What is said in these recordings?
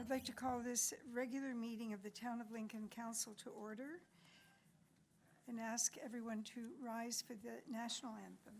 I'd like to call this regular meeting of the Town of Lincoln Council to order and ask everyone to rise for the national anthem.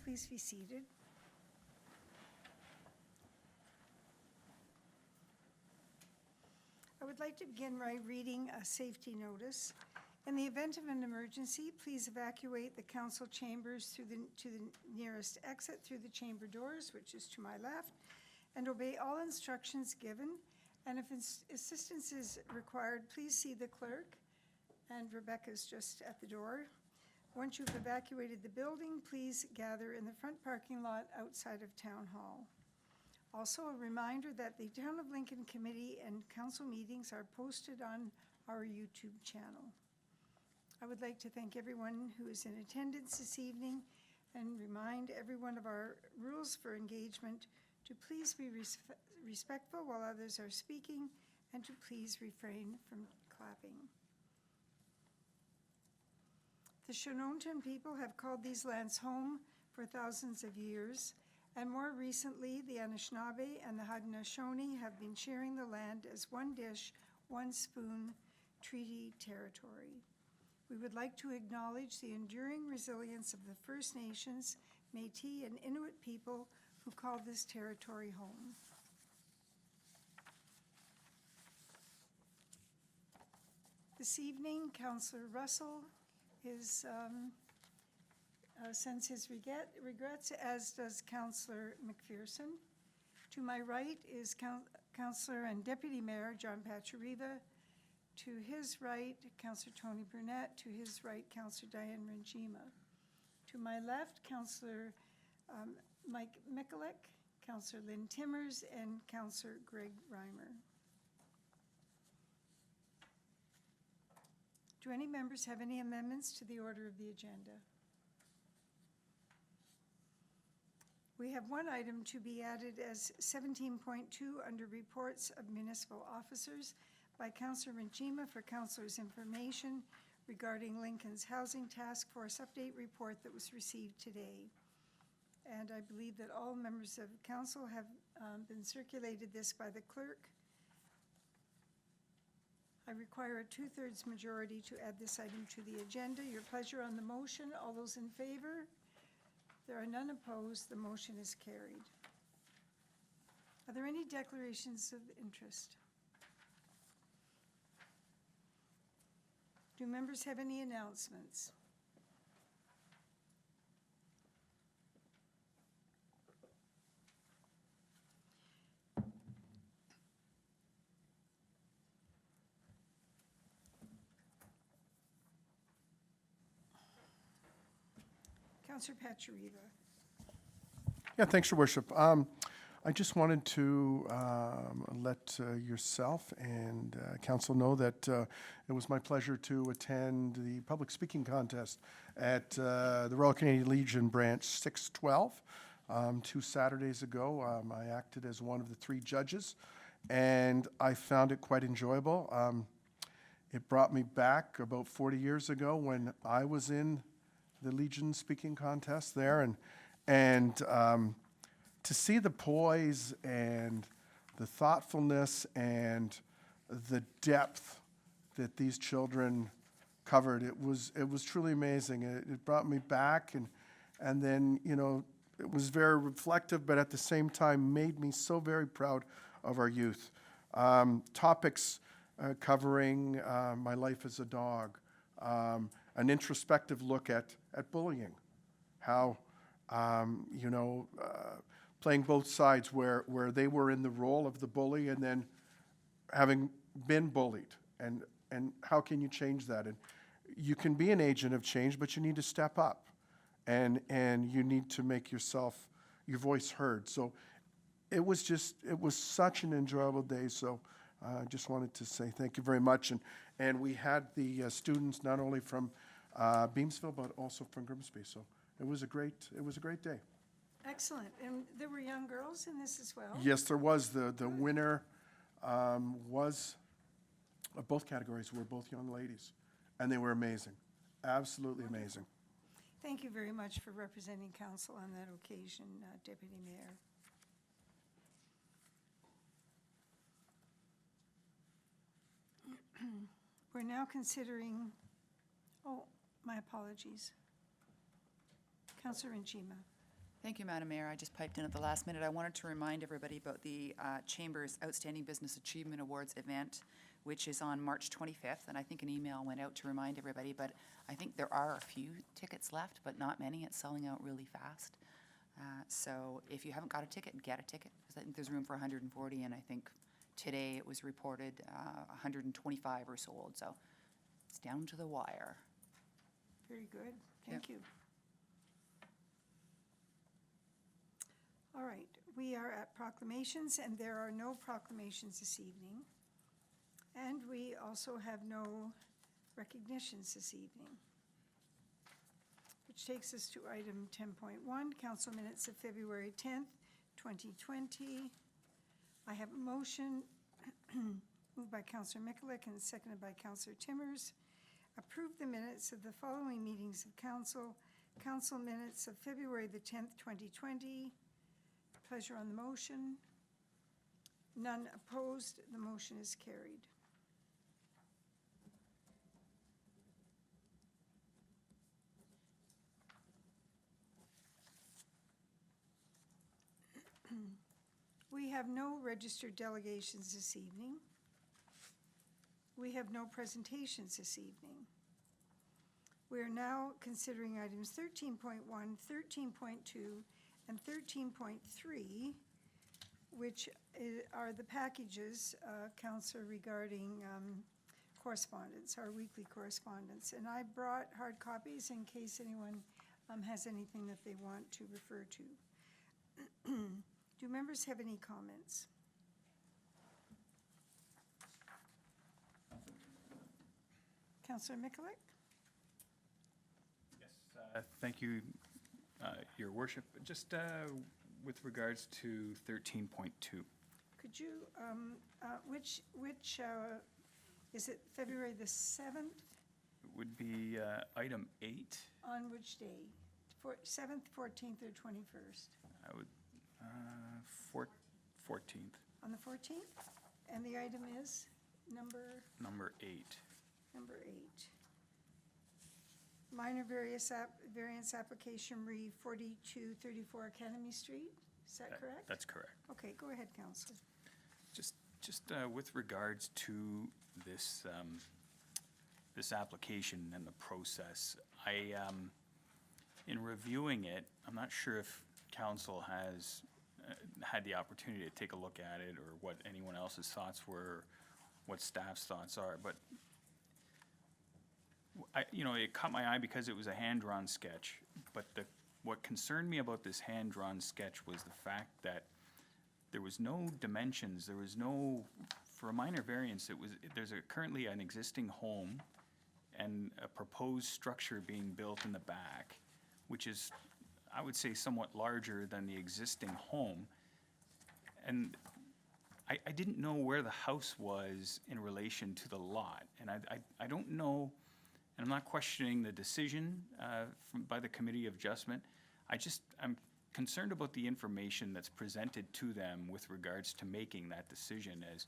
Please be seated. I would like to begin by reading a safety notice. In the event of an emergency, please evacuate the council chambers to the nearest exit through the chamber doors, which is to my left, and obey all instructions given. And if assistance is required, please see the clerk, and Rebecca's just at the door. Once you've evacuated the building, please gather in the front parking lot outside of Town Hall. Also, a reminder that the Town of Lincoln Committee and council meetings are posted on our YouTube channel. I would like to thank everyone who is in attendance this evening and remind everyone of our rules for engagement to please be respectful while others are speaking and to please refrain from clapping. The Shononton people have called these lands home for thousands of years, and more recently, the Anishinaabe and the Haudenosaunee have been sharing the land as one dish, one spoon treaty territory. We would like to acknowledge the enduring resilience of the First Nations, Métis, and Inuit people who call this territory home. This evening, Councillor Russell sends his regrets, as does Councillor McPherson. To my right is Councillor and Deputy Mayor John Pachariva. To his right, Councillor Tony Burnett. To his right, Councillor Diane Ranjima. To my left, Councillor Mike Mikulik, Councillor Lynn Timmers, and Councillor Greg Reimer. Do any members have any amendments to the order of the agenda? We have one item to be added as 17.2 under reports of municipal officers by Councillor Ranjima for Councillor's information regarding Lincoln's Housing Task Force update report that was received today. And I believe that all members of council have been circulated this by the clerk. I require a 2/3 majority to add this item to the agenda. Your pleasure on the motion. All those in favor? There are none opposed. The motion is carried. Are there any declarations of interest? Do members have any announcements? Councillor Pachariva. Yeah, thanks, Your Worship. I just wanted to let yourself and council know that it was my pleasure to attend the public speaking contest at the Royal Canadian Legion Branch 612 2 Saturdays ago. I acted as one of the 3 judges, and I found it quite enjoyable. It brought me back about 40 years ago when I was in the Legion speaking contest there, and to see the poise and the thoughtfulness and the depth that these children covered, it was truly amazing. It brought me back, and then, you know, it was very reflective, but at the same time made me so very proud of our youth. Topics covering my life as a dog, an introspective look at bullying, how, you know, playing both sides where they were in the role of the bully and then having been bullied, and how can you change that? And you can be an agent of change, but you need to step up, and you need to make your voice heard. So it was such an enjoyable day. So I just wanted to say thank you very much. And we had the students not only from Beamsville, but also from Grimsby. So it was a great day. Excellent. And there were young girls in this as well? Yes, there was. The winner was, both categories were both young ladies, and they were amazing, absolutely amazing. Thank you very much for representing council on that occasion, Deputy Mayor. We're now considering, oh, my apologies. Councillor Njima. Thank you, Madam Mayor. I just piped in at the last minute. I wanted to remind everybody about the Chamber's Outstanding Business Achievement Awards event, which is on March 25th, and I think an email went out to remind everybody, but I think there are a few tickets left, but not many. It's selling out really fast. So if you haven't got a ticket, get a ticket, because I think there's room for 140, and I think today it was reported 125 are sold, so it's down to the wire. Very good. Thank you. All right, we are at proclamations, and there are no proclamations this evening. And we also have no recognitions this evening. Which takes us to item 10.1, council minutes of February 10th, 2020. I have a motion moved by Councillor Mikulik and seconded by Councillor Timmers. Approve the minutes of the following meetings of council. Council minutes of February the 10th, 2020. Pleasure on the motion. None opposed. The motion is carried. We have no registered delegations this evening. We have no presentations this evening. We are now considering items 13.1, 13.2, and 13.3, which are the packages, Councillor, regarding correspondence, our weekly correspondence. And I brought hard copies in case anyone has anything that they want to refer to. Do members have any comments? Councillor Mikulik? Yes, thank you, Your Worship. Just with regards to 13.2. Could you, which is it February the 7th? It would be item 8. On which day? 7th, 14th, or 21st? I would, 14th. On the 14th? And the item is number? Number 8. Number 8. Minor variance application re 4234 Academy Street, is that correct? That's correct. Okay, go ahead, Councillor. Just with regards to this this application and the process, I in reviewing it, I'm not sure if council has had the opportunity to take a look at it, or what anyone else's thoughts were, what staff's thoughts are, but it caught my eye because it was a hand-drawn sketch. But what concerned me about this hand-drawn sketch was the fact that there was no dimensions. There was no, for a minor variance, there's currently an existing home and a proposed structure being built in the back, which is, I would say somewhat larger than the existing home. And I didn't know where the house was in relation to the lot. And I don't know, and I'm not questioning the decision by the Committee of Adjustment. I'm concerned about the information that's presented to them with regards to making that decision, as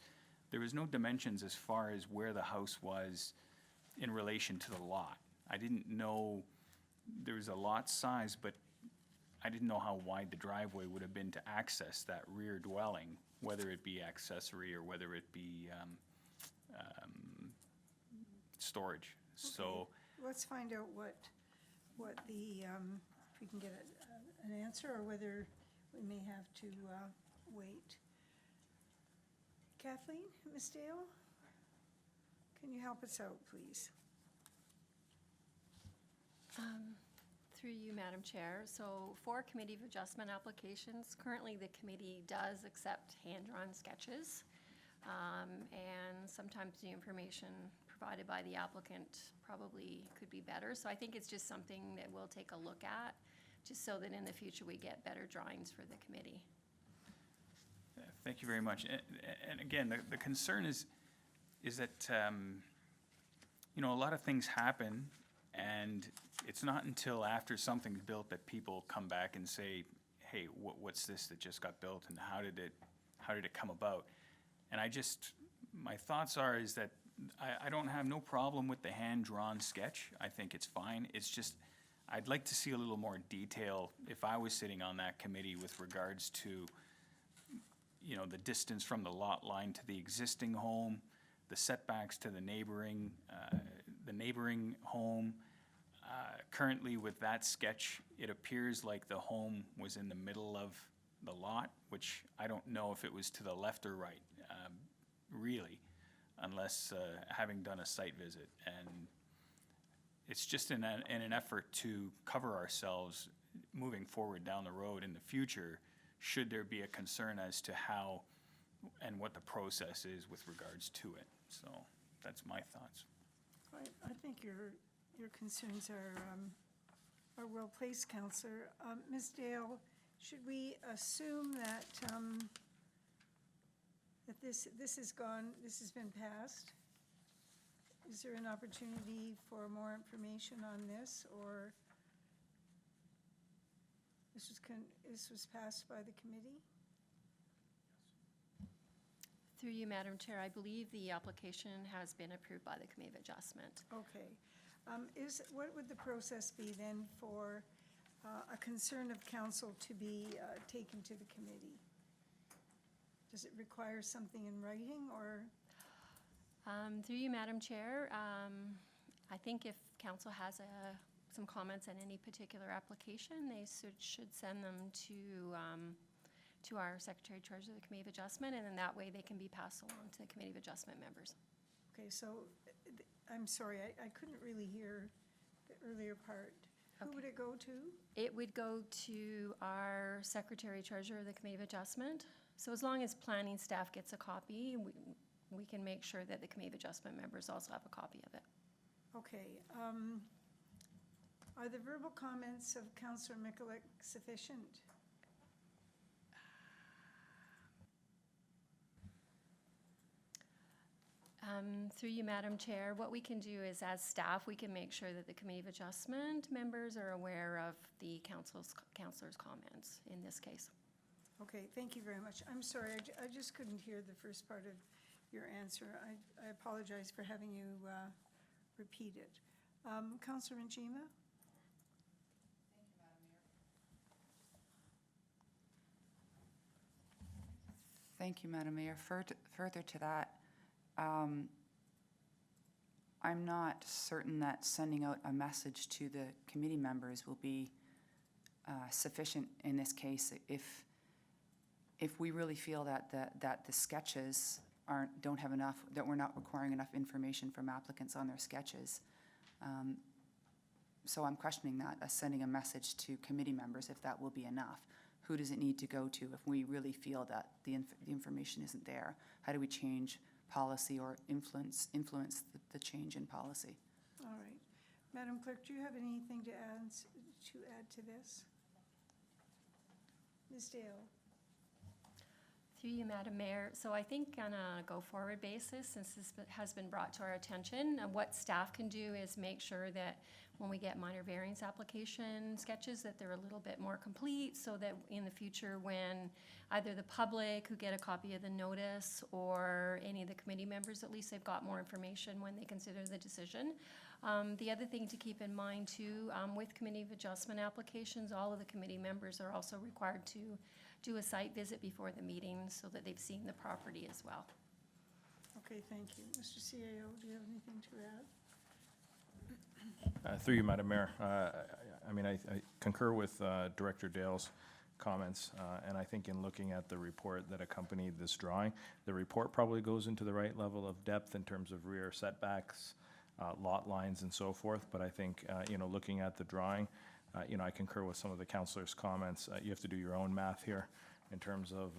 there was no dimensions as far as where the house was in relation to the lot. I didn't know there was a lot size, but I didn't know how wide the driveway would have been to access that rear dwelling, whether it be accessory or whether it be storage. So, Let's find out what the, if we can get an answer, or whether we may have to wait. Kathleen, Ms. Dale, can you help us out, please? Through you, Madam Chair. So for Committee of Adjustment applications, currently the committee does accept hand-drawn sketches. And sometimes the information provided by the applicant probably could be better. So I think it's just something that we'll take a look at, just so that in the future we get better drawings for the committee. thank you very much. And again, the concern is that, you know, a lot of things happen, and it's not until after something's built that people come back and say, hey, what's this that just got built, and how did it come about? And my thoughts are is that I don't have no problem with the hand-drawn sketch. I think it's fine. It's just, I'd like to see a little more detail if I was sitting on that committee with regards to, you know, the distance from the lot line to the existing home, the setbacks to the neighboring home. Currently with that sketch, it appears like the home was in the middle of the lot, which I don't know if it was to the left or right, really, unless having done a site visit. And it's just in an effort to cover ourselves moving forward down the road in the future, should there be a concern as to how and what the process is with regards to it. So that's my thoughts. I think your concerns are well placed, Councillor. Ms. Dale, should we assume that that this is gone, this has been passed? Is there an opportunity for more information on this, or this was passed by the committee? Through you, Madam Chair, I believe the application has been approved by the Committee of Adjustment. Okay. What would the process be then for a concern of council to be taken to the committee? Does it require something in writing, or? Through you, Madam Chair, I think if council has some comments on any particular application, they should send them to our Secretary Treasurer of the Committee of Adjustment, and then that way they can be passed along to the Committee of Adjustment members. Okay, so, I'm sorry, I couldn't really hear the earlier part. Who would it go to? It would go to our Secretary Treasurer of the Committee of Adjustment. So as long as planning staff gets a copy, we can make sure that the Committee of Adjustment members also have a copy of it. Okay. Are the verbal comments of Councillor Mikulik sufficient? Through you, Madam Chair, what we can do is, as staff, we can make sure that the Committee of Adjustment members are aware of the councilor's comments in this case. Okay, thank you very much. I'm sorry, I just couldn't hear the first part of your answer. I apologize for having you repeat it. Councillor Njima? Thank you, Madam Mayor. Further to that, I'm not certain that sending out a message to the committee members will be sufficient in this case. If we really feel that the sketches don't have enough, that we're not requiring enough information from applicants on their sketches. So I'm questioning that, sending a message to committee members, if that will be enough. Who does it need to go to if we really feel that the information isn't there? How do we change policy or influence the change in policy? All right. Madam Clerk, do you have anything to add to this? Ms. Dale? Through you, Madam Mayor. So I think on a go-forward basis, since this has been brought to our attention, what staff can do is make sure that when we get minor variance application sketches, that they're a little bit more complete, so that in the future, when either the public who get a copy of the notice or any of the committee members, at least they've got more information when they consider the decision. The other thing to keep in mind too, with committee of adjustment applications, all of the committee members are also required to do a site visit before the meeting so that they've seen the property as well. Okay, thank you. Mr. CAO, do you have anything to add? Through you, Madam Mayor. I mean, I concur with Director Dale's comments, and I think in looking at the report that accompanied this drawing, the report probably goes into the right level of depth in terms of rear setbacks, lot lines and so forth, but I think, you know, looking at the drawing, you know, I concur with some of the councillors' comments. You have to do your own math here in terms of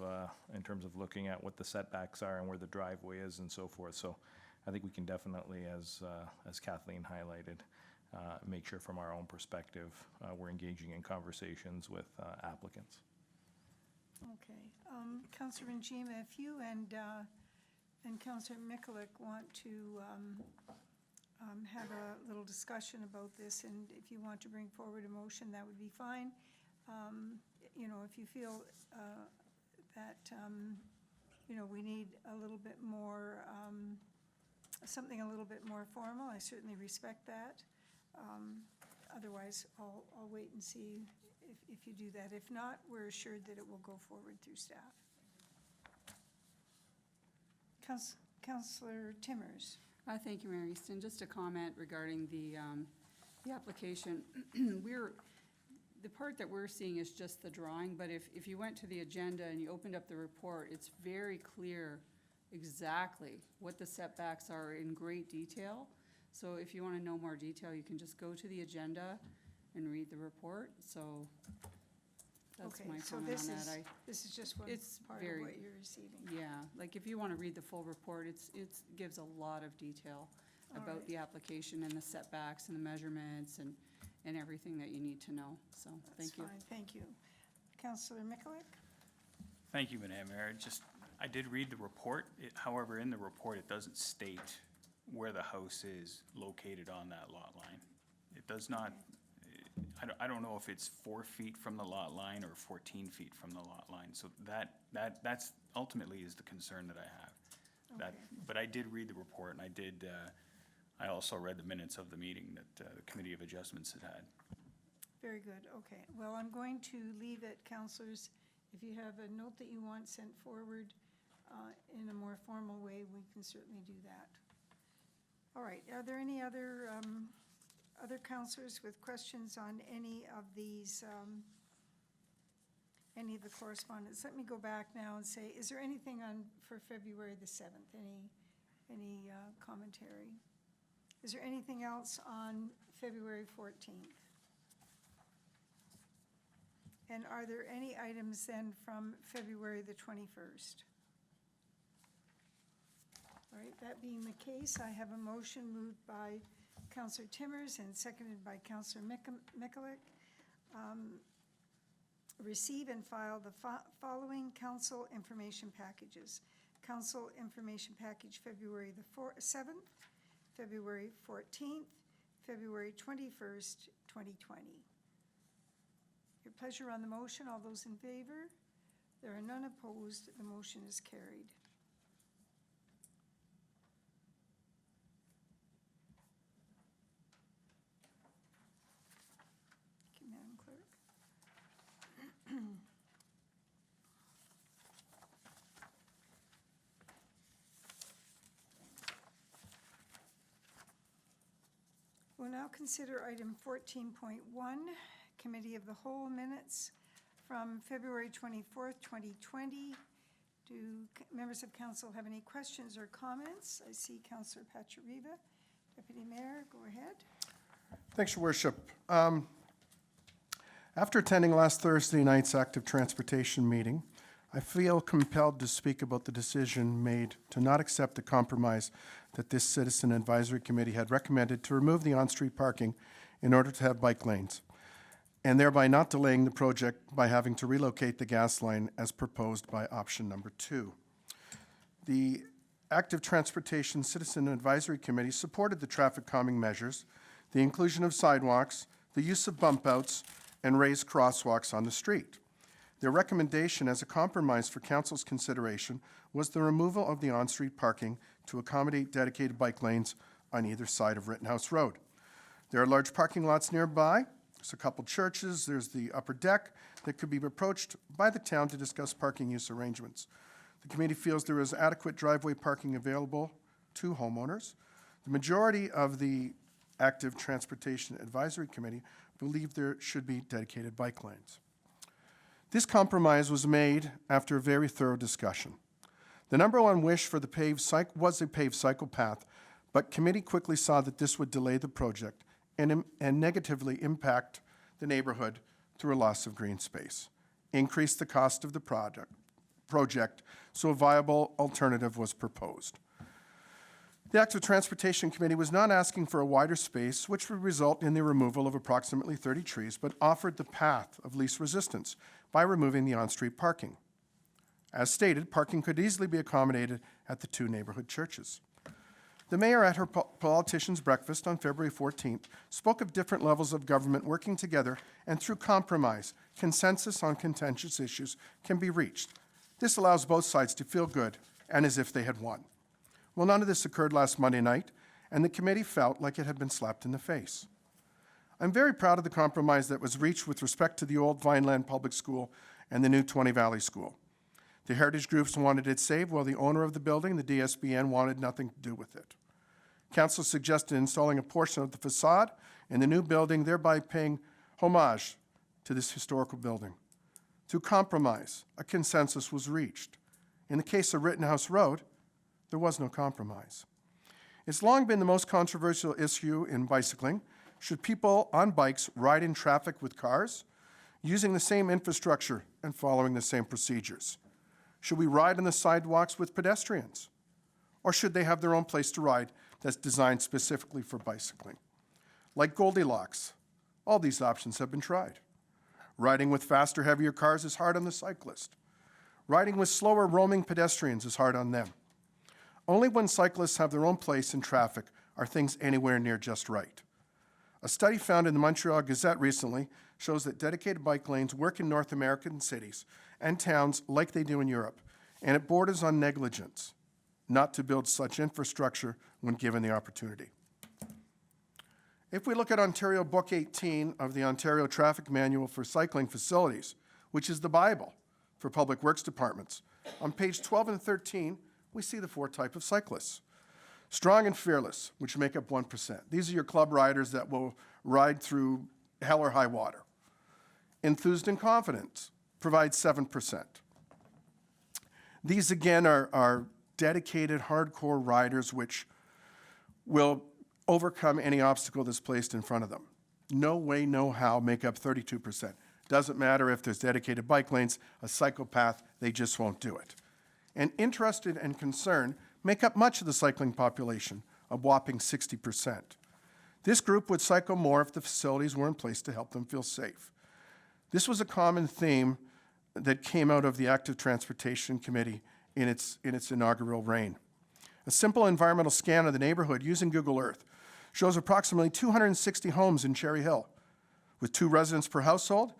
looking at what the setbacks are and where the driveway is and so forth. So I think we can definitely, as Kathleen highlighted, make sure from our own perspective, we're engaging in conversations with applicants. Okay. Councillor Njima, if you and Councillor Mikulik want to have a little discussion about this, and if you want to bring forward a motion, that would be fine. You know, if you feel that, you know, we need a little bit more, something a little bit more formal, I certainly respect that. Otherwise, I'll wait and see if you do that. If not, we're assured that it will go forward through staff. Councillor Timmers. Thank you, Mayor Easton. Just a comment regarding the application. The part that we're seeing is just the drawing, but if you went to the agenda and you opened up the report, it's very clear exactly what the setbacks are in great detail. So if you want to know more detail, you can just go to the agenda and read the report. So that's Okay, my so comment on that. this is just one It's part of very- what you're receiving. Yeah, like if you want to read the full report, it gives a lot of detail All about right. the application and the setbacks and the measurements and everything that you need to know. So, thank you. That's fine, thank you. Councillor Mikulik? Thank you, Madam Mayor. I did read the report. However, in the report, it doesn't state where the house is located on that lot line. It does not, I don't know if it's 4 feet from the lot line or 14 feet from the lot line. So that's ultimately is the concern that I have. Okay. But I did read the report, and I also read the minutes of the meeting that the Committee of Adjustments had. Very good, okay. Well, I'm going to leave it, councillors. If you have a note that you want sent forward in a more formal way, we can certainly do that. All right, are there any other councillors with questions on any of these, any of the correspondence? Let me go back now and say, is there anything for February the 7th? Any commentary? Is there anything else on February 14th? And are there any items then from February the 21st? All right, that being the case, I have a motion moved by Councillor Timmers and seconded by Councillor Mikulik. Receive and file the following council information packages. Council information package February the 7th, February 14th, February 21st, 2020. Your pleasure on the motion. All those in favor? There are none opposed. The motion is carried. Okay, Madam Clerk. We'll now consider item 14.1, Committee of the Whole minutes from February 24th, 2020. Do members of council have any questions or comments? I see Councillor Pachariva. Deputy Mayor, go ahead. Thanks, Your Worship. After attending last Thursday night's active transportation meeting, I feel compelled to speak about the decision made to not accept the compromise that this Citizen Advisory Committee had recommended to remove the on-street parking in order to have bike lanes. and thereby not delaying the project by having to relocate the gas line as proposed by option number 2. The Active Transportation Citizen Advisory Committee supported the traffic calming measures, the inclusion of sidewalks, the use of bump outs, and raised crosswalks on the street. Their recommendation as a compromise for council's consideration was the removal of the on-street parking to accommodate dedicated bike lanes on either side of Rittenhouse Road. There are large parking lots nearby. There's a couple churches. There's the upper deck that could be approached by the town to discuss parking use arrangements. The committee feels there is adequate driveway parking available to homeowners. The majority of the Active Transportation Advisory Committee believe there should be dedicated bike lanes. This compromise was made after a very thorough discussion. The number one wish for the was a paved cycle path, but committee quickly saw that this would delay the project and negatively impact the neighborhood through a loss of green space, increase the cost of the project, so a viable alternative was proposed. The Active Transportation Committee was not asking for a wider space, which would result in the removal of approximately 30 trees, but offered the path of least resistance by removing the on-street parking. As stated, parking could easily be accommodated at the 2 neighborhood churches. The mayor at her politicians' breakfast on February 14th spoke of different levels of government working together, and through compromise, consensus on contentious issues can be reached. This allows both sides to feel good and as if they had won. Well, none of this occurred last Monday night, and the committee felt like it had been slapped in the face. I'm very proud of the compromise that was reached with respect to the old Vineland Public School and the new 20 Valley School. The heritage groups wanted it saved, while the owner of the building, the DSBN, wanted nothing to do with it. Council suggested installing a portion of the facade in the new building, thereby paying homage to this historical building. Through compromise, a consensus was reached. In the case of Rittenhouse Road, there was no compromise. It's long been the most controversial issue in bicycling. Should people on bikes ride in traffic with cars, using the same infrastructure and following the same procedures? Should we ride on the sidewalks with pedestrians? Or should they have their own place to ride that's designed specifically for bicycling? Like Goldilocks, all these options have been tried. Riding with faster, heavier cars is hard on the cyclist. Riding with slower, roaming pedestrians is hard on them. Only when cyclists have their own place in traffic are things anywhere near just right. A study found in the Montreal Gazette recently shows that dedicated bike lanes work in North American cities and towns like they do in Europe, and it borders on negligence not to build such infrastructure when given the opportunity. If we look at Ontario Book 18 of the Ontario Traffic Manual for Cycling Facilities, which is the Bible for public works departments, on page 12 and 13, we see the 4 types of cyclists. Strong and fearless, which make up 1%. These are your club riders that will ride through hell or high water. Enthused and confident provide 7%. These, again, are dedicated, hardcore riders which will overcome any obstacle that's placed in front of them. No way, no how make up 32%. Doesn't matter if there's dedicated bike lanes, a cycle path, they just won't do it. And interested and concerned make up much of the cycling population, a whopping 60%. This group would cycle more if the facilities were in place to help them feel safe. This was a common theme that came out of the Active Transportation Committee in its inaugural reign. A simple environmental scan of the neighborhood using Google Earth shows approximately 260 homes in Cherry Hill, with 2 residents per household,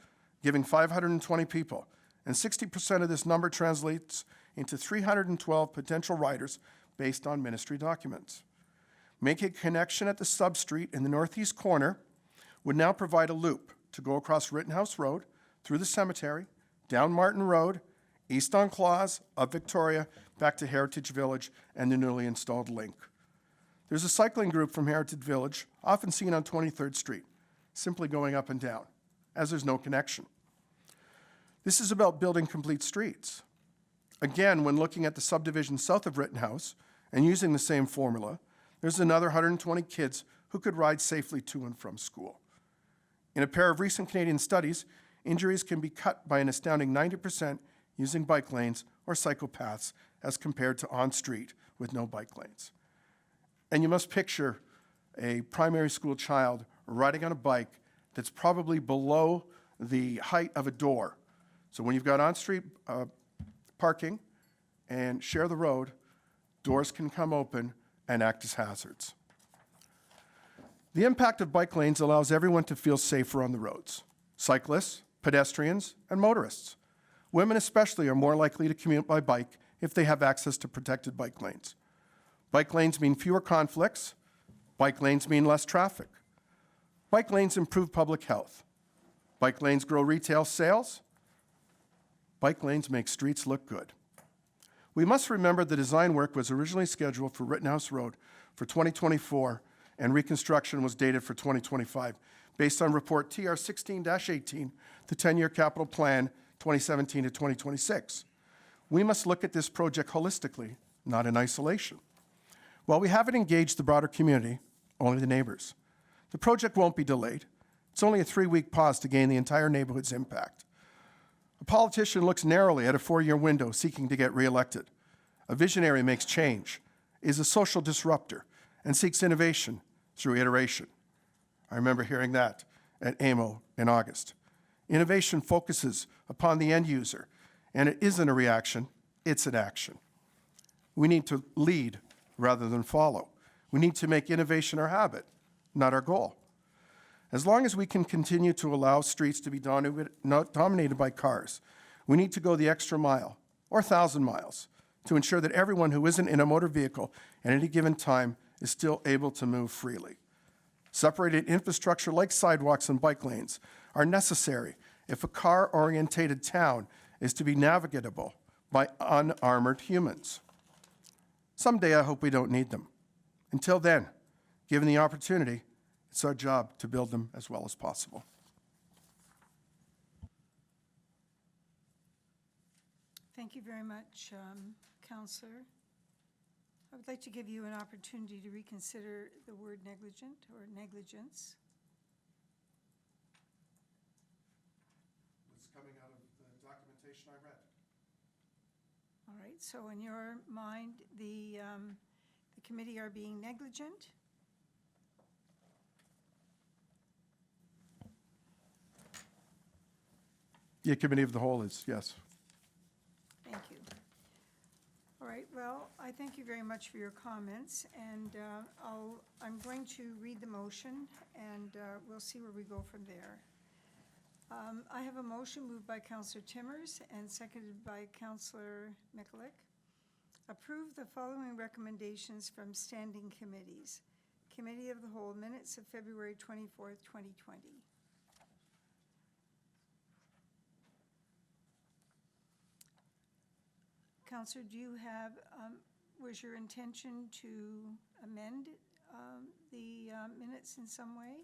giving 520 people. And 60% of this number translates into 312 potential riders based on ministry documents. Making a connection at the substreet in the northeast corner would now provide a loop to go across Rittenhouse Road, through the cemetery, down Martin Road, east on Claus, up Victoria, back to Heritage Village and the newly installed link. There's a cycling group from Heritage Village, often seen on 23rd Street, simply going up and down, as there's no connection. This is about building complete streets. Again, when looking at the subdivision south of Rittenhouse and using the same formula, there's another 120 kids who could ride safely to and from school. In a pair of recent Canadian studies, injuries can be cut by an astounding 90% using bike lanes or cycle paths as compared to on-street with no bike lanes. And you must picture a primary school child riding on a bike that's probably below the height of a door. So when you've got on-street parking and share the road, doors can come open and act as hazards. The impact of bike lanes allows everyone to feel safer on the roads: cyclists, pedestrians, and motorists. Women especially are more likely to commute by bike if they have access to protected bike lanes. Bike lanes mean fewer conflicts. Bike lanes mean less traffic. Bike lanes improve public health. Bike lanes grow retail sales. Bike lanes make streets look good. We must remember the design work was originally scheduled for Rittenhouse Road for 2024, and reconstruction was dated for 2025, based on report TR 16-18, the 10-year capital plan 2017 to 2026. We must look at this project holistically, not in isolation. While we haven't engaged the broader community, only the neighbors, the project won't be delayed. It's only a 3-week pause to gain the entire neighborhood's impact. A politician looks narrowly at a 4-year window seeking to get reelected. A visionary makes change, is a social disruptor, and seeks innovation through iteration. I remember hearing that at AMO in August. Innovation focuses upon the end user, and it isn't a reaction, it's an action. We need to lead rather than follow. We need to make innovation our habit, not our goal. As long as we can continue to allow streets to be not dominated by cars, we need to go the extra mile, or 1,000 miles, to ensure that everyone who isn't in a motor vehicle at any given time is still able to move freely. Separated infrastructure like sidewalks and bike lanes are necessary if a car-orientated town is to be navigable by unarmored humans. Someday I hope we don't need them. Until then, given the opportunity, it's our job to build them as well as possible. Thank you very much, Councillor. I would like to give you an opportunity to reconsider the word negligent or negligence. It's coming out of the documentation I read. All right, so in your mind, the committee are being negligent? The committee of the whole is, yes. Thank you. All right, well, I thank you very much for your comments, and I'm going to read the motion, and we'll see where we go from there. I have a motion moved by Councillor Timmers and seconded by Councillor Mikulik. Approve the following recommendations from standing committees. Committee of the Whole minutes of February 24th, 2020. Councillor, do you have, was your intention to amend the minutes in some way?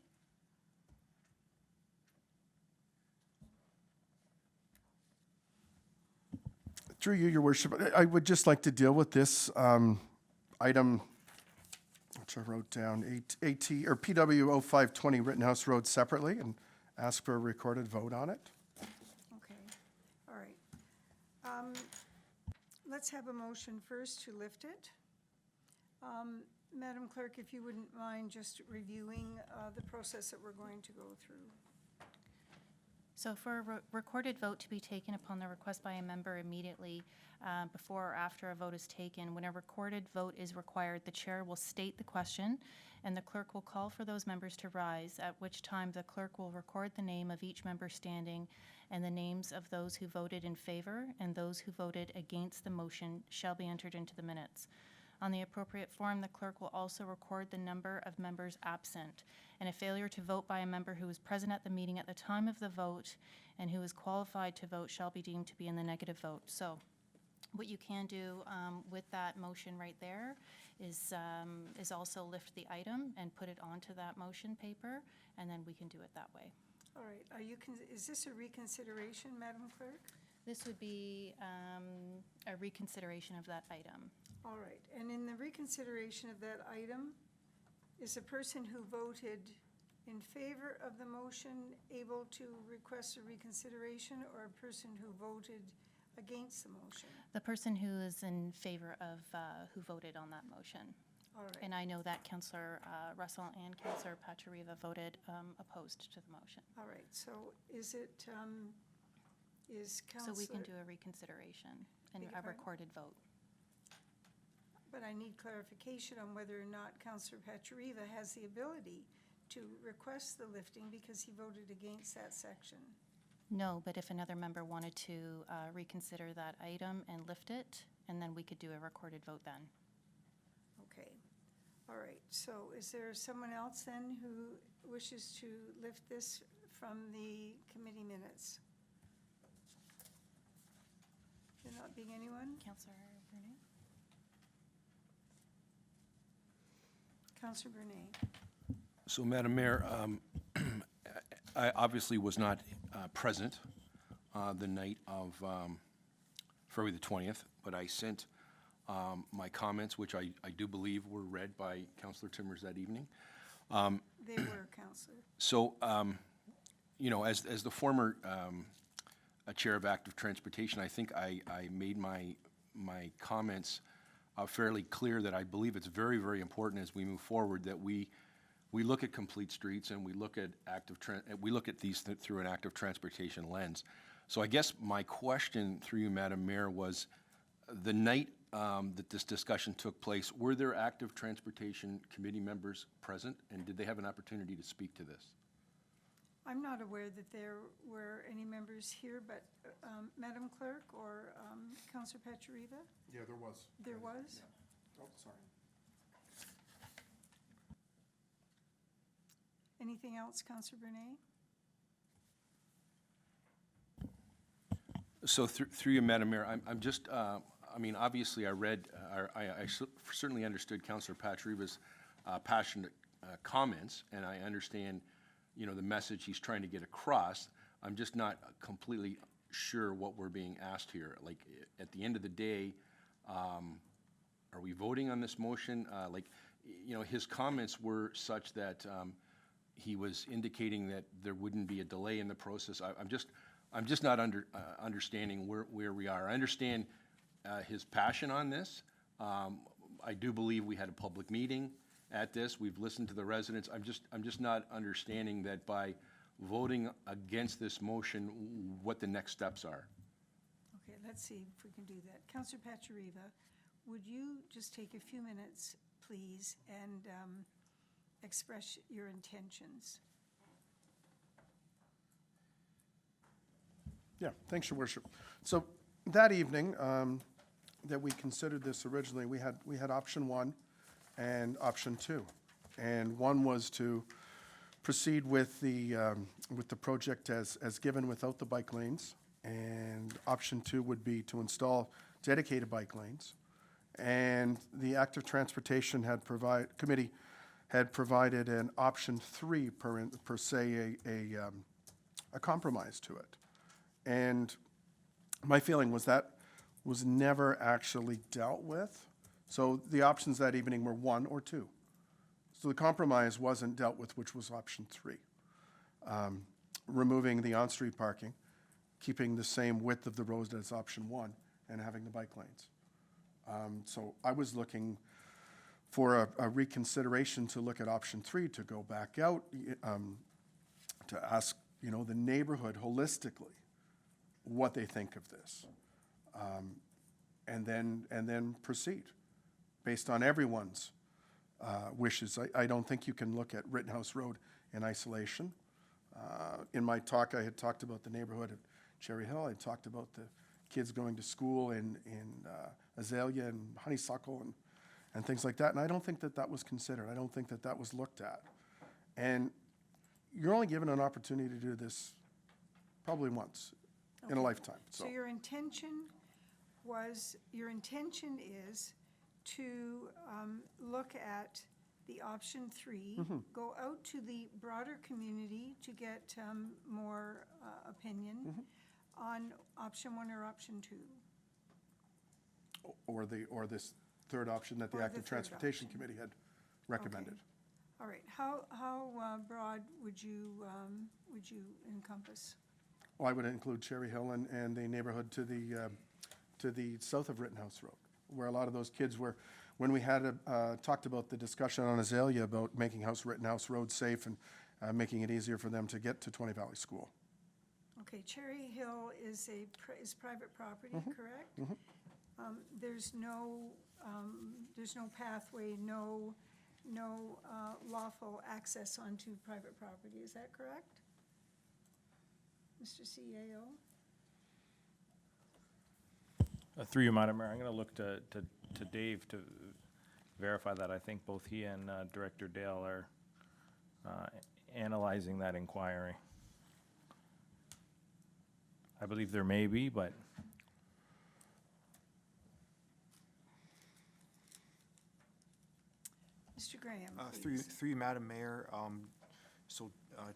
Through you, Your Worship, I would just like to deal with this item, which I wrote down, AT or PW 0520 Rittenhouse Road separately, and ask for a recorded vote on it. Okay, all right. Let's have a motion first to lift it. Madam Clerk, if you wouldn't mind just reviewing the process that we're going to go through. So for a recorded vote to be taken upon the request by a member immediately before or after a vote is taken, when a recorded vote is required, the chair will state the question and the clerk will call for those members to rise, at which time the clerk will record the name of each member standing and the names of those who voted in favor and those who voted against the motion shall be entered into the minutes. On the appropriate form, the clerk will also record the number of members absent, and a failure to vote by a member who was present at the meeting at the time of the vote and who is qualified to vote shall be deemed to be in the negative vote. So what you can do with that motion right there is also lift the item and put it onto that motion paper, and then we can do it that way. All right, is this a reconsideration, Madam Clerk? This would be a reconsideration of that item. All right, and in the reconsideration of that item, is the person who voted in favor of the motion able to request a reconsideration, or a person who voted against the motion? The person who is in favor of who voted on that motion. All right. And I know that Councillor Russell and Councillor Pachariva voted opposed to the motion. All right, so is it, is So Councillor? we can do a reconsideration and Beg your a pardon? recorded vote. But I need clarification on whether or not Councillor Pachariva has the ability to request the lifting because he voted against that section. No, but if another member wanted to reconsider that item and lift it, and then we could do a recorded vote then. Okay, all right, so is there someone else then who wishes to lift this from the committee minutes? There not being anyone? Councillor Brunet? Councillor Brunet? So, Madam Mayor, I obviously was not present the night of February the 20th, but I sent my comments, which I do believe were read by Councillor Timmers that evening. They were, Councillor. So, you know, as the former Chair of Active Transportation, I think I made my comments fairly clear that I believe it's very, very important as we move forward that we look at complete streets and we look at these through an active transportation lens. So I guess my question through you, Madam Mayor, was the night that this discussion took place, were there active transportation committee members present, and did they have an opportunity to speak to this? I'm not aware that there were any members here, but Madam Clerk or Councillor Pachariva? Yeah, there was. There was? Oh, sorry. Anything else, Councillor Brunet? So through you, Madam Mayor, I'm just, I mean, obviously I read, I certainly understood Councillor Pachariva's passionate comments, and I understand, you know, the message he's trying to get across. I'm just not completely sure what we're being asked here. Like, at the end of the day, are we voting on this motion? Like, you know, his comments were such that he was indicating that there wouldn't be a delay in the process. I'm just not understanding where we are. I understand his passion on this. I do believe we had a public meeting at this. We've listened to the residents. I'm just not understanding that by voting against this motion, what the next steps are. Okay, let's see if we can do that. Councillor Pachariva, would you just take a few minutes, please, and express your intentions? Yeah, thanks, Your Worship. So that evening that we considered this originally, we had option 1 and option 2. And one was to proceed with the project as given without the bike lanes. And option 2 would be to install dedicated bike lanes. And the Active Transportation Committee had provided an option 3 per se, a compromise to it. And my feeling was that was never actually dealt with. So the options that evening were 1 or 2. So the compromise wasn't dealt with, which was option 3. Removing the on-street parking, keeping the same width of the road as option 1, and having the bike lanes. So I was looking for a reconsideration to look at option 3, to go back out, to ask, you know, the neighborhood holistically what they think of this, and then proceed based on everyone's wishes. I don't think you can look at Rittenhouse Road in isolation. In my talk, I had talked about the neighborhood of Cherry Hill. I talked about the kids going to school in Azalea and Honeysuckle and things like that. And I don't think that was considered. I don't think that was looked at. And you're only given an opportunity to do this probably once in a lifetime. So your intention is to look at the option 3, go out to the broader community to get more opinion on option 1 or option 2. Or this third option that the Or the Active third Transportation option. Committee had recommended. All right, how broad would you encompass? Well, I would include Cherry Hill and the neighborhood to the south of Rittenhouse Road, where a lot of those kids were when we had talked about the discussion on Azalea about making Rittenhouse Road safe and making it easier for them to get to 20 Valley School. Okay, Cherry Hill is is private property, correct? There's no pathway, no lawful access onto private property, is that correct? Mr. CAO? Through you, Madam Mayor, I'm going to look to Dave to verify that. I think both he and Director Dale are analyzing that inquiry. I believe there may be, but Mr. Graham, Through please. you, Madam Mayor,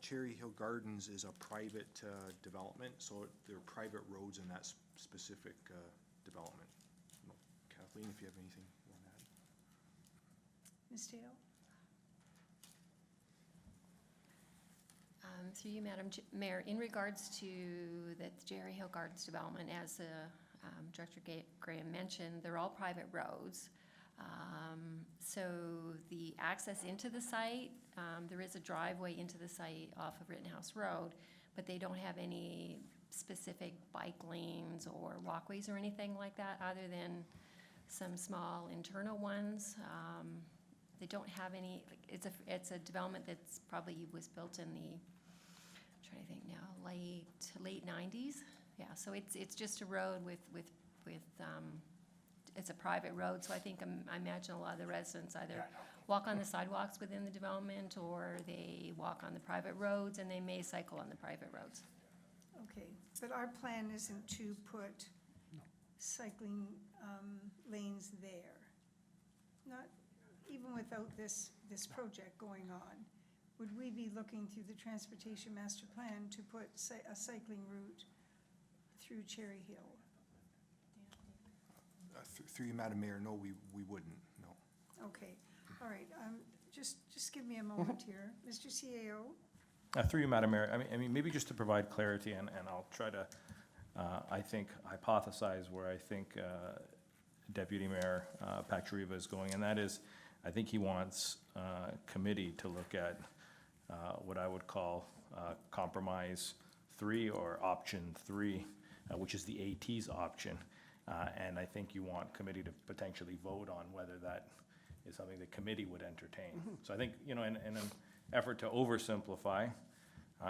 Cherry Hill Gardens is a private development, so there are private roads in that specific development. Kathleen, if you have anything you want to add. Ms. Dale? Through you, Madam Mayor, in regards to the Cherry Hill Gardens development, as Director Graham mentioned, they're all private roads. So the access into the site, there is a driveway into the site off of Rittenhouse Road, but they don't have any specific bike lanes or walkways or anything like that, other than some small internal ones. They don't have any, it's a development that's probably was built in the, I'm trying to think now, late 90s. Yeah, so it's just a road with it's a private road, so I think, I imagine a lot of the residents either walk on the sidewalks within the development, or they walk on the private roads, and they may cycle on the private roads. Okay, but our plan isn't to put cycling lanes there. Not, even without this project going on. Would we be looking through the Transportation Master Plan to put a cycling route through Cherry Hill? Through you, Madam Mayor, no, we wouldn't, no. Okay, all right, just give me a moment here. Mr. CAO? through you, Madam Mayor, I mean, maybe just to provide clarity, and I'll try to, I think, hypothesize where I think Deputy Mayor Pachariva is going, and that is, I think he wants committee to look at what I would call compromise 3 or option 3, which is the AT's option. And I think you want committee to potentially vote on whether that is something the committee would entertain. So I think, in an effort to oversimplify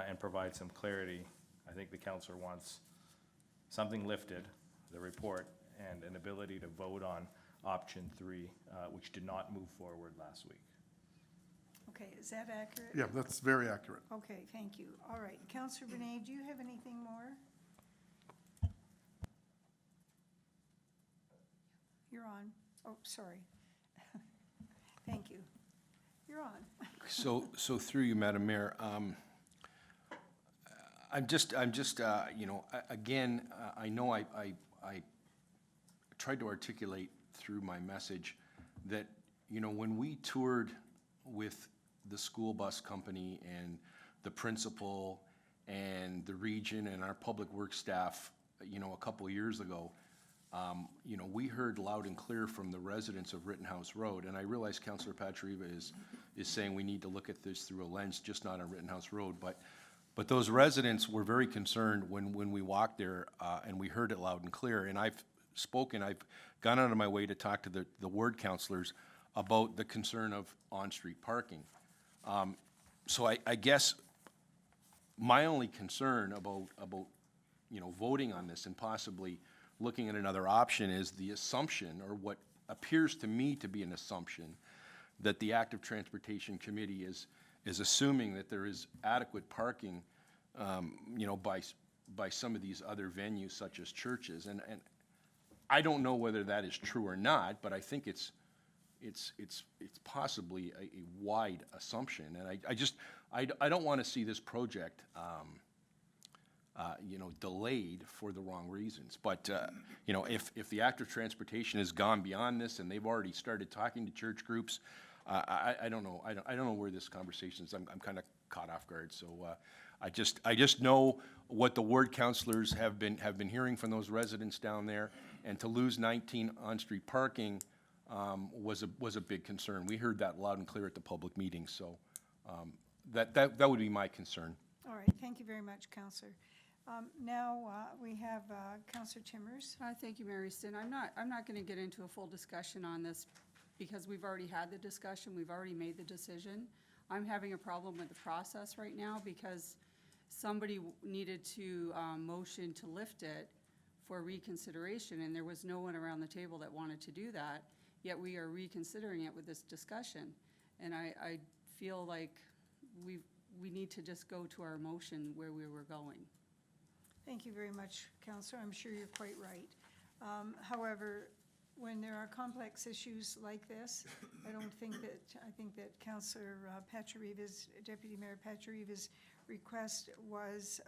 and provide some clarity, I think the councillor wants something lifted, the report, and an ability to vote on option 3, which did not move forward last week. Okay, is that accurate? Yeah, that's very accurate. Okay, thank you. All right, Councillor Benet, do you have anything more? You're on. Oh, sorry. Thank you. You're on. So through you, Madam Mayor, I'm just, again, I know I tried to articulate through my message that, when we toured with the school bus company and the principal and the region and our public works staff, a couple of years ago, we heard loud and clear from the residents of Rittenhouse Road, and I realize Councillor Pachariva is saying we need to look at this through a lens just not on Rittenhouse Road, but those residents were very concerned when we walked there, and we heard it loud and clear, and I've gone out of my way to talk to the ward councillors about the concern of on-street parking. So I guess my only concern about voting on this and possibly looking at another option is the assumption, or what appears to me to be an assumption, that the Active Transportation Committee is assuming that there is adequate parking, by some of these other venues such as churches. And I don't know whether that is true or not, but I think it's possibly a wide assumption. And I don't want to see this project delayed for the wrong reasons. But, if the Active Transportation has gone beyond this and they've already started talking to church groups, I don't know. I don't know where this conversation is. I'm kind of caught off guard. So I just know what the ward councillors have been hearing from those residents down there, and to lose 19 on-street parking was a big concern. We heard that loud and clear at the public meeting, so that would be my concern. All right, thank you very much, Counselor. Now, we have Counselor Timmers. Thank you, Mary Stin. I'm not going to get into a full discussion on this because we've already had the discussion, we've already made the decision. I'm having a problem with the process right now because somebody needed to motion to lift it for reconsideration, and there was no one around the table that wanted to do that, yet we are reconsidering it with this discussion. And I feel like we need to just go to our motion where we were going. Thank you very much, Counselor. I'm sure you're quite right. However, when there are complex issues like this, I think that Counselor Pachariva's, Deputy Mayor Pachariva's request was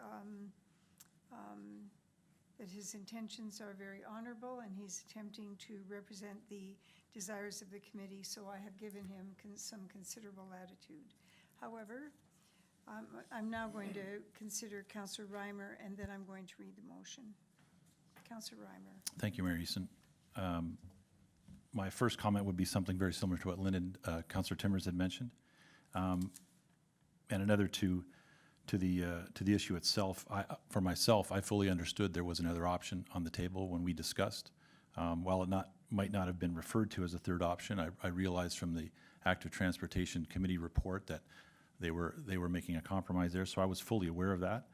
that his intentions are very honorable and he's attempting to represent the desires of the committee, so I have given him some considerable latitude. However, I'm now going to consider Councillor Reimer, and then I'm going to read the motion. Councillor Reimer. Thank you, Mayor Easton. My first comment would be something very similar to what Lyndon, Councillor Timmers had mentioned, and another to the issue itself. For myself, I fully understood there was another option on the table when we discussed. While it might not have been referred to as a third option, I realized from the Active Transportation Committee report that they were making a compromise there, so I was fully aware of that.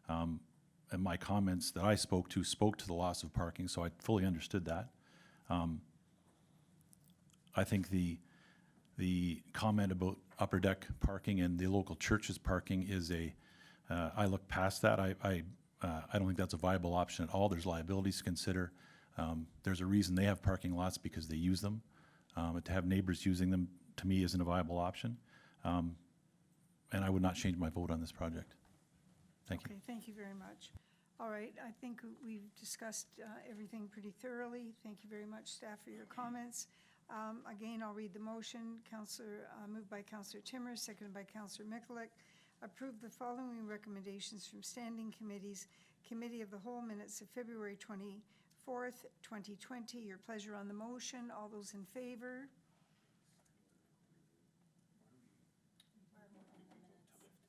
And my comments that I spoke to the loss of parking, so I fully understood that. I think the comment about upper deck parking and the local churches parking is I look past that. I don't think that's a viable option at all. There's liabilities to consider. There's a reason they have parking lots because they use them. To have neighbors using them, to me, isn't a viable option. And I would not change my vote on this project. Thank you. Okay, thank you very much. All right, I think we've discussed everything pretty thoroughly. Thank you very much, staff, for your comments. Again, I'll read the motion. Moved by Councillor Timmers, seconded by Councillor Mikulik. Approve the following recommendations from standing committees. Committee of the Whole minutes of February 24th, 2020. Your pleasure on the motion. All those in favor?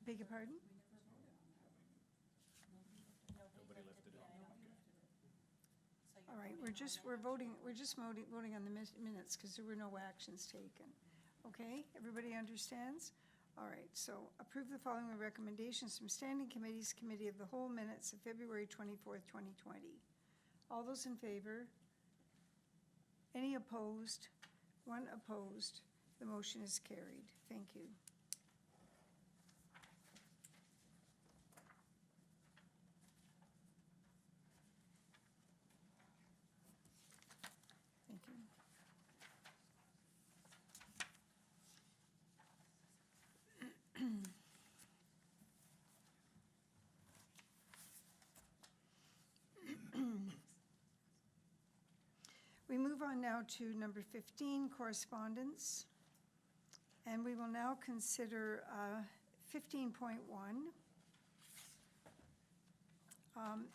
Beg your pardon? All right, we're just voting on the minutes because there were no actions taken. Okay, everybody understands? All right, so approve the following recommendations from standing committees, Committee of the Whole minutes of February 24th, 2020. All those in favor? Any opposed? One opposed. The motion is carried. Thank you. Thank you. We move on now to number 15, correspondence. And we will now consider 15.1,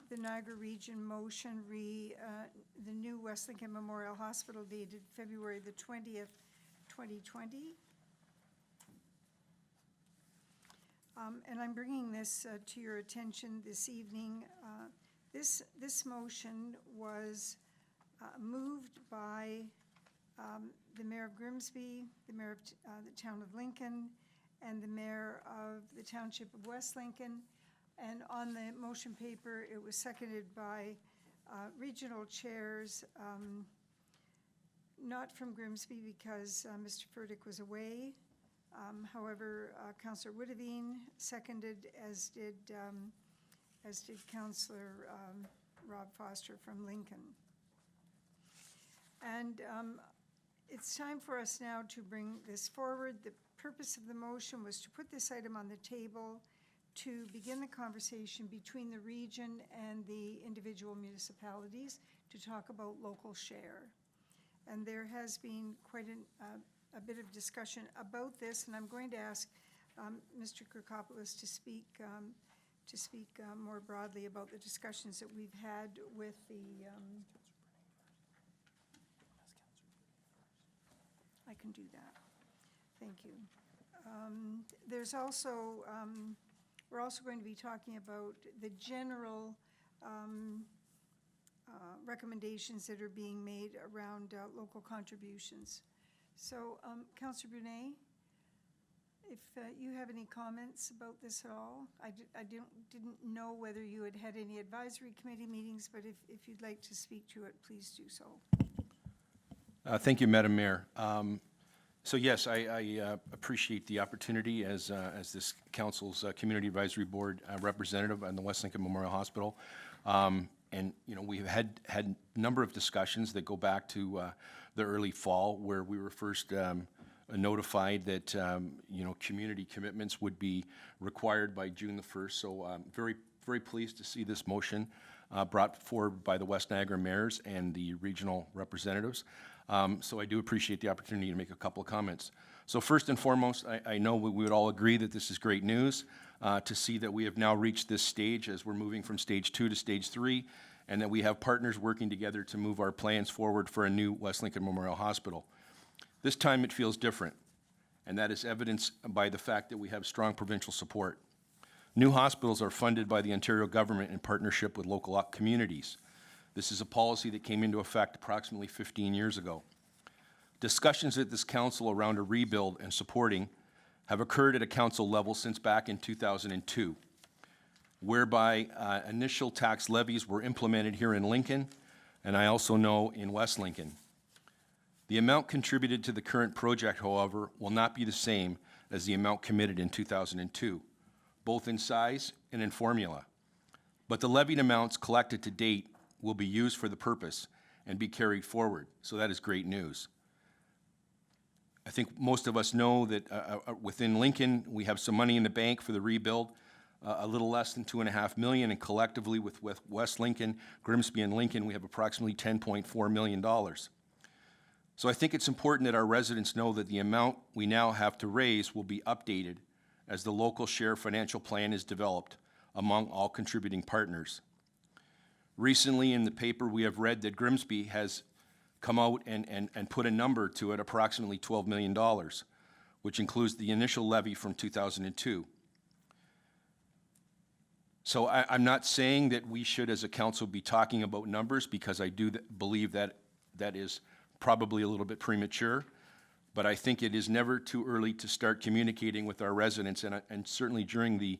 the Niagara Region motion the new West Lincoln Memorial Hospital dated February the 20th, 2020. And I'm bringing this to your attention this evening. This motion was moved by the Mayor of Grimsby, the Mayor of the Town of Lincoln, and the Mayor of the Township of West Lincoln. And on the motion paper, it was seconded by regional chairs, not from Grimsby because Mr. Furtick was away. However, Councillor Woodavine seconded, as did Councillor Rob Foster from Lincoln. And it's time for us now to bring this forward. The purpose of the motion was to put this item on the table to begin the conversation between the region and the individual municipalities to talk about local share. And there has been quite a bit of discussion about this, and I'm going to ask Mr. Kirkopoulos to speak more broadly about the discussions that we've had with the I can do that. Thank you. There's also, we're also going to be talking about the general recommendations that are being made around local contributions. So, Councillor Brunet, if you have any comments about this at all? I didn't know whether you had had any advisory committee meetings, but if you'd like to speak to it, please do so. Thank you, Madam Mayor. So yes, I appreciate the opportunity as this council's Community Advisory Board representative on the West Lincoln Memorial Hospital. And, you know, we've had a number of discussions that go back to the early fall, where we were first notified that, you know, community commitments would be required by June the 1st. So I'm very pleased to see this motion brought forward by the West Niagara mayors and the regional representatives. So I do appreciate the opportunity to make a couple of comments. So first and foremost, I know we would all agree that this is great news to see that we have now reached this stage as we're moving from stage 2 to stage 3, and that we have partners working together to move our plans forward for a new West Lincoln Memorial Hospital. This time it feels different, and that is evidenced by the fact that we have strong provincial support. New hospitals are funded by the Ontario government in partnership with local communities. This is a policy that came into effect approximately 15 years ago. Discussions at this council around a rebuild and supporting have occurred at a council level since back in 2002, whereby initial tax levies were implemented here in Lincoln, and I also know in West Lincoln. The amount contributed to the current project, however, will not be the same as the amount committed in 2002, both in size and in formula. But the levied amounts collected to date will be used for the purpose and be carried forward, so that is great news. I think most of us know that within Lincoln, we have some money in the bank for the rebuild, a little less than $2.5 million, and collectively with West Lincoln, Grimsby, and Lincoln, we have approximately $10.4 million. So I think it's important that our residents know that the amount we now have to raise will be updated as the local share financial plan is developed among all contributing partners. Recently in the paper, we have read that Grimsby has come out and put a number to it, approximately $12 million, which includes the initial levy from 2002. So I'm not saying that we should, as a council, be talking about numbers, because I do believe that that is probably a little bit premature, but I think it is never too early to start communicating with our residents, and certainly during the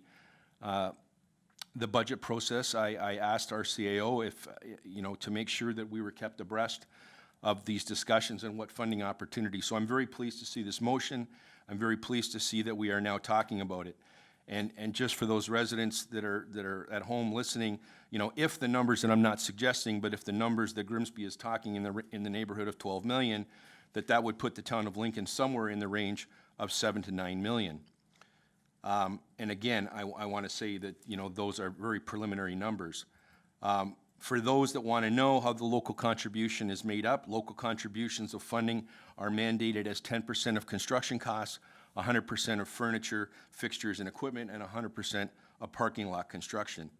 budget process, I asked our CAO if, you know, to make sure that we were kept abreast of these discussions and what funding opportunities. So I'm very pleased to see this motion. I'm very pleased to see that we are now talking about it. And just for those residents that are at home listening, you know, if the numbers, and I'm not suggesting, but if the numbers that Grimsby is talking in the neighborhood of 12 million, that would put the town of Lincoln somewhere in the range of 7 to 9 million. And again, I want to say that, you know, those are very preliminary numbers. For those that want to know how the local contribution is made up, local contributions of funding are mandated as 10% of construction costs, 100% of furniture, fixtures, and equipment, and 100% of parking lot construction.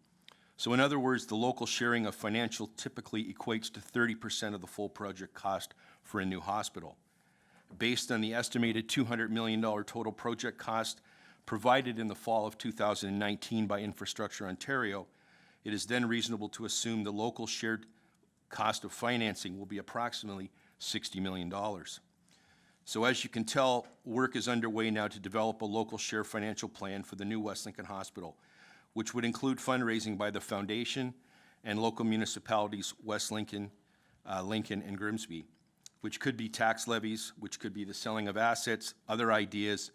So in other words, the local sharing of financial typically equates to 30% of the full project cost for a new hospital. Based on the estimated $200 million total project cost provided in the fall of 2019 by Infrastructure Ontario, it is then reasonable to assume the local shared cost of financing will be approximately $60 million. So as you can tell, work is underway now to develop a local share financial plan for the new West Lincoln Hospital, which would include fundraising by the foundation and local municipalities, West Lincoln, Lincoln, and Grimsby, which could be tax levies, which could be the selling of assets, other ideas,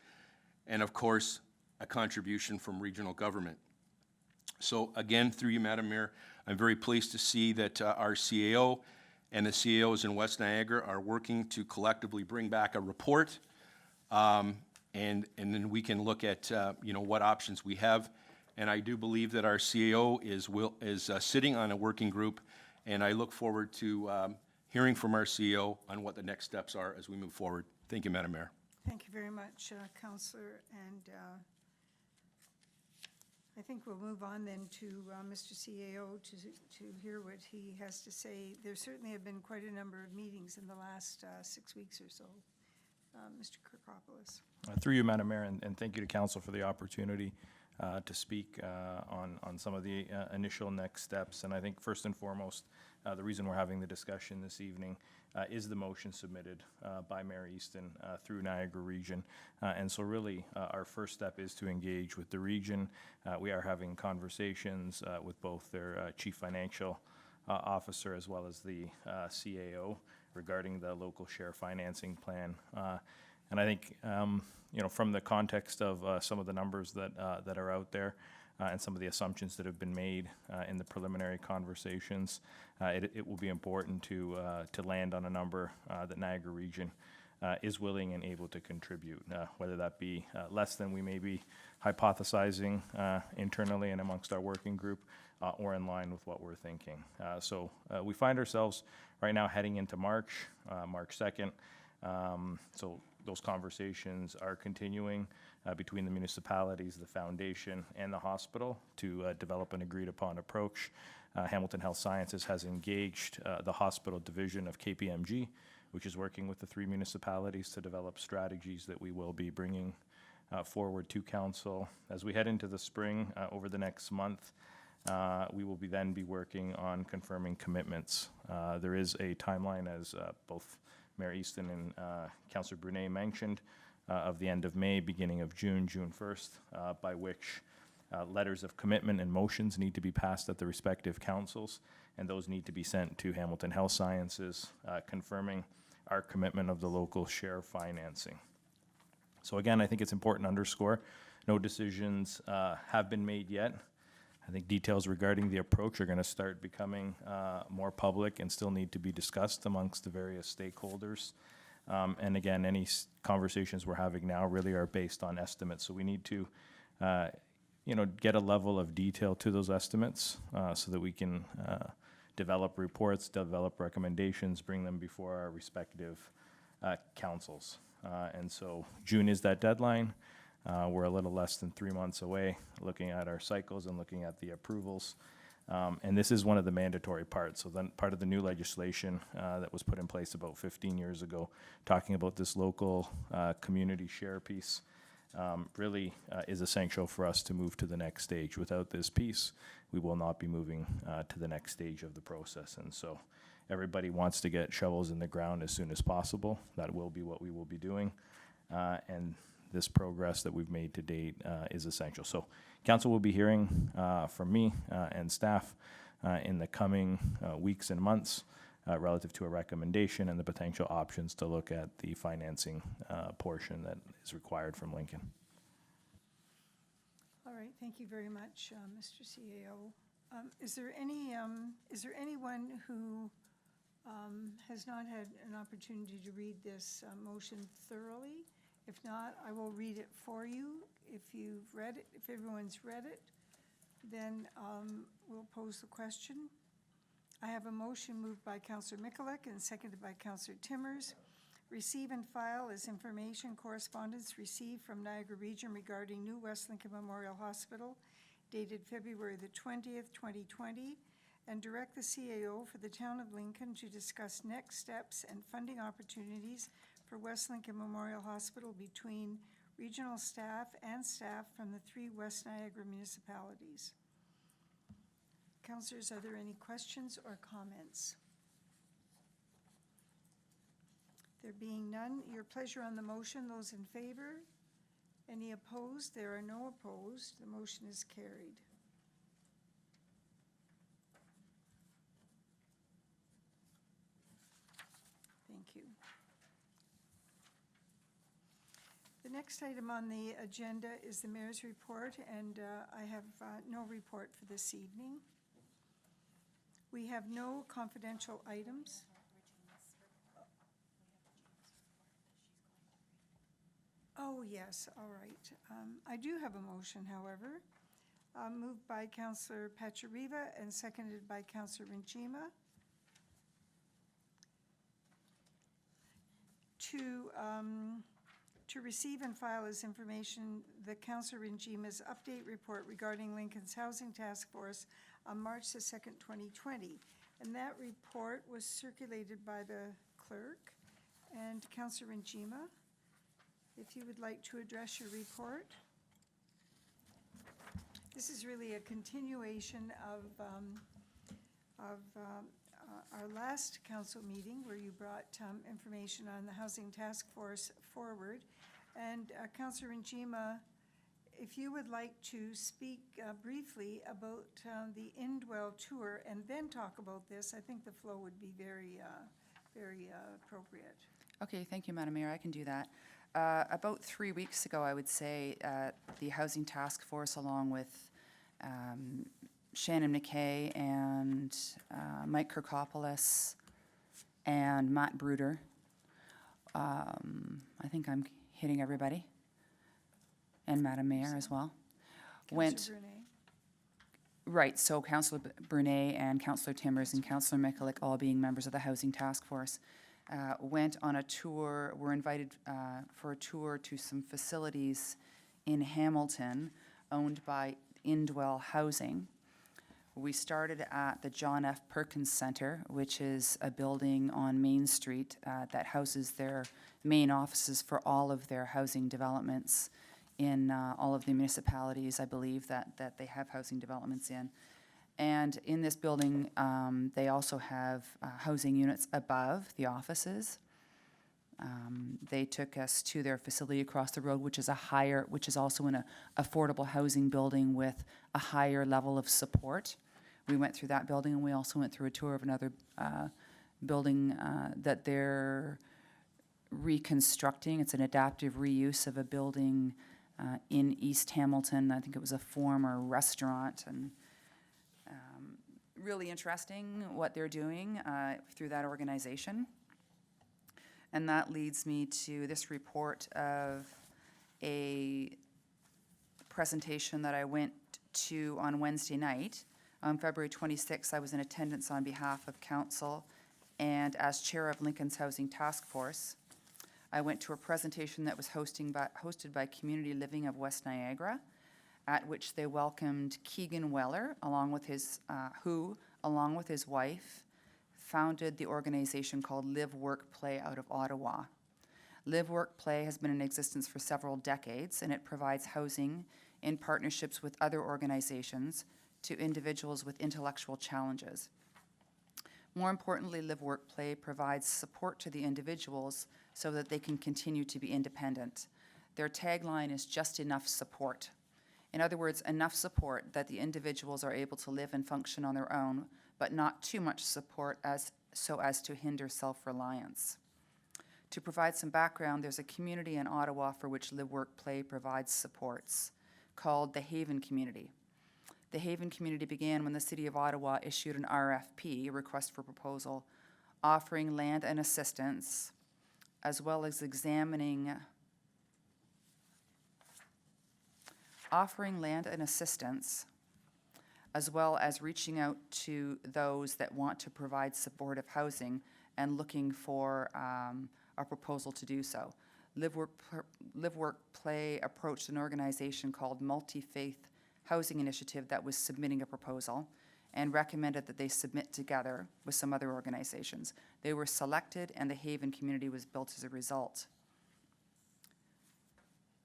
and of course, a contribution from regional government. So again, through you, Madam Mayor, I'm very pleased to see that our CAO and the CAOs in West Niagara are working to collectively bring back a report, and then we can look at you know, what options we have. And I do believe that our CAO is sitting on a working group, and I look forward to hearing from our CAO on what the next steps are as we move forward. Thank you, Madam Mayor. Thank you very much, Councillor, and I think we'll move on then to Mr. CAO to hear what he has to say. There certainly have been quite a number of meetings in the last 6 weeks or so. Mr. Kirkopoulos. Through you, Madam Mayor, and thank you to council for the opportunity to speak on some of the initial next steps. And I think first and foremost, the reason we're having the discussion this evening is the motion submitted by Mayor Easton through Niagara Region. And so really, our first step is to engage with the region. We are having conversations with both their chief financial officer as well as the CAO regarding the local share financing plan. And I think, from the context of some of the numbers that are out there and some of the assumptions that have been made in the preliminary conversations, it will be important to land on a number that Niagara Region is willing and able to contribute, whether that be less than we may be hypothesizing internally and amongst our working group, or in line with what we're thinking. So we find ourselves right now heading into March 2nd. So those conversations are continuing between the municipalities, the foundation, and the hospital to develop an agreed-upon approach. Hamilton Health Sciences has engaged the hospital division of KPMG, which is working with the 3 municipalities to develop strategies that we will be bringing forward to council. As we head into the spring, over the next month, we will then be working on confirming commitments. There is a timeline, as both Mayor Easton and Councillor Brunet mentioned, of the end of May, beginning of June 1st, by which letters of commitment and motions need to be passed at the respective councils, and those need to be sent to Hamilton Health Sciences, confirming our commitment of the local share financing. So again, I think it's important to underscore, no decisions have been made yet. I think details regarding the approach are going to start becoming more public and still need to be discussed amongst the various stakeholders. And again, any conversations we're having now really are based on estimates. So we need to, get a level of detail to those estimates so that we can develop reports, develop recommendations, bring them before our respective councils. And so June is that deadline. We're a little less than 3 months away, looking at our cycles and looking at the approvals. And this is one of the mandatory parts. So then part of the new legislation that was put in place about 15 years ago, talking about this local community share piece, really is essential for us to move to the next stage. Without this piece, we will not be moving to the next stage of the process. And so everybody wants to get shovels in the ground as soon as possible. That will be what we will be doing. And this progress that we've made to date is essential. So council will be hearing from me and staff in the coming weeks and months relative to a recommendation and the potential options to look at the financing portion that is required from Lincoln. All right, thank you very much, Mr. CAO. Is there anyone who has not had an opportunity to read this motion thoroughly? If not, I will read it for you. If you've read it, if everyone's read it, then we'll pose the question. I have a motion moved by Councillor Michalek and seconded by Councillor Timmers. Receive and file as information correspondence received from Niagara Region regarding new West Lincoln Memorial Hospital dated February the 20th, 2020, and direct the CAO for the town of Lincoln to discuss next steps and funding opportunities for West Lincoln Memorial Hospital between regional staff and staff from the 3 West Niagara municipalities. Councillors, are there any questions or comments? There being none, your pleasure on the motion. Those in favor? Any opposed? There are no opposed. The motion is carried. Thank you. The next item on the agenda is the mayor's report, and I have no report for this evening. We have no confidential items. Oh, yes, all right. I do have a motion, however, moved by Councillor Pachariva and seconded by Councillor Rinchima to receive and file as information the Councillor Rinchima's update report regarding Lincoln's Housing Task Force on March the 2nd, 2020. And that report was circulated by the clerk. And Councillor Rinchima, if you would like to address your report. This is really a continuation of our last council meeting where you brought information on the Housing Task Force forward. And Councillor Njima, if you would like to speak briefly about the Indwell tour and then talk about this, I think the flow would be very appropriate. Okay, thank you, Madam Mayor. I can do that. About 3 weeks ago, I would say, the Housing Task Force, along with Shannon McKay and Mike Kirkopoulos and Matt Bruder, I think I'm hitting everybody, and Madam Mayor as well, Councillor Brunei. Right, so Councillor Brunei and Councillor Timmers and Councillor Mikulik, all being members of the Housing Task Force, went on a tour, were invited for a tour to some facilities in Hamilton owned by Indwell Housing. We started at the John F. Perkins Center, which is a building on Main Street that houses their main offices for all of their housing developments in all of the municipalities, I believe, that they have housing developments in. And in this building, they also have housing units above the offices. They took us to their facility across the road, which is also an affordable housing building with a higher level of support. We went through that building, and we also went through a tour of another building that they're reconstructing. It's an adaptive reuse of a building in East Hamilton. I think it was a former restaurant, and really interesting what they're doing through that organization. And that leads me to this report of a presentation that I went to on Wednesday night. On February 26th, I was in attendance on behalf of council, and as chair of Lincoln's Housing Task Force, I went to a presentation that was hosted by Community Living of West Niagara, at which they welcomed Keegan Weller, along with his wife, founded the organization called Live, Work, Play out of Ottawa. Live, Work, Play has been in existence for several decades, and it provides housing in partnerships with other organizations to individuals with intellectual challenges. More importantly, Live, Work, Play provides support to the individuals so that they can continue to be independent. Their tagline is just enough support. In other words, enough support that the individuals are able to live and function on their own, but not too much support so as to hinder self-reliance. To provide some background, there's a community in Ottawa for which Live, Work, Play provides supports called the Haven Community. The Haven Community began when the City of Ottawa issued an RFP, a request for proposal, offering land and assistance, as well as as well as reaching out to those that want to provide supportive housing and looking for a proposal to do so. Live, Work, Play approached an organization called Multi-Faith Housing Initiative that was submitting a proposal and recommended that they submit together with some other organizations. They were selected, and the Haven Community was built as a result.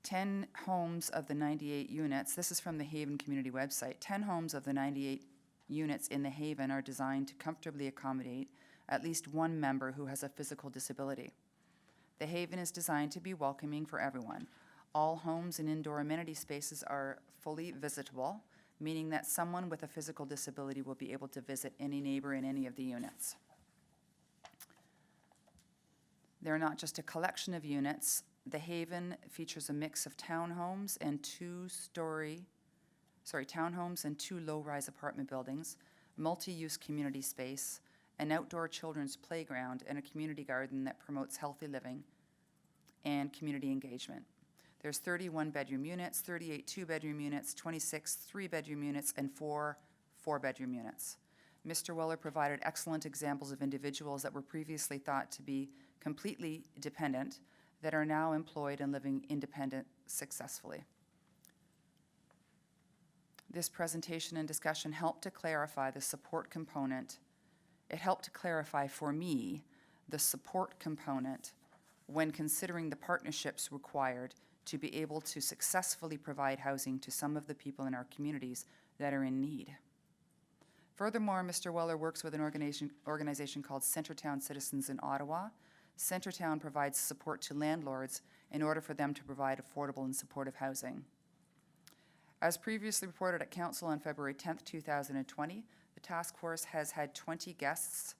10 homes of the 98 units, this is from the Haven Community website, 10 homes of the 98 units in the Haven are designed to comfortably accommodate at least one member who has a physical disability. The Haven is designed to be welcoming for everyone. All homes and indoor amenity spaces are fully visitable, meaning that someone with a physical disability will be able to visit any neighbor in any of the units. They're not just a collection of units. The Haven features a mix of townhomes and two low-rise apartment buildings, multi-use community space, an outdoor children's playground, and a community garden that promotes healthy living and community engagement. There's 31 bedroom units, 38 two-bedroom units, 26 three-bedroom units, and 4 four-bedroom units. Mr. Weller provided excellent examples of individuals that were previously thought to be completely dependent that are now employed and living independent successfully. This presentation and discussion helped to clarify the support component. It helped to clarify for me the support component when considering the partnerships required to be able to successfully provide housing to some of the people in our communities that are in need. Furthermore, Mr. Weller works with an organization called Centertown Citizens in Ottawa. Centertown provides support to landlords in order for them to provide affordable and supportive housing. As previously reported at Council on February 10th, 2020, the task force has had 20 guests,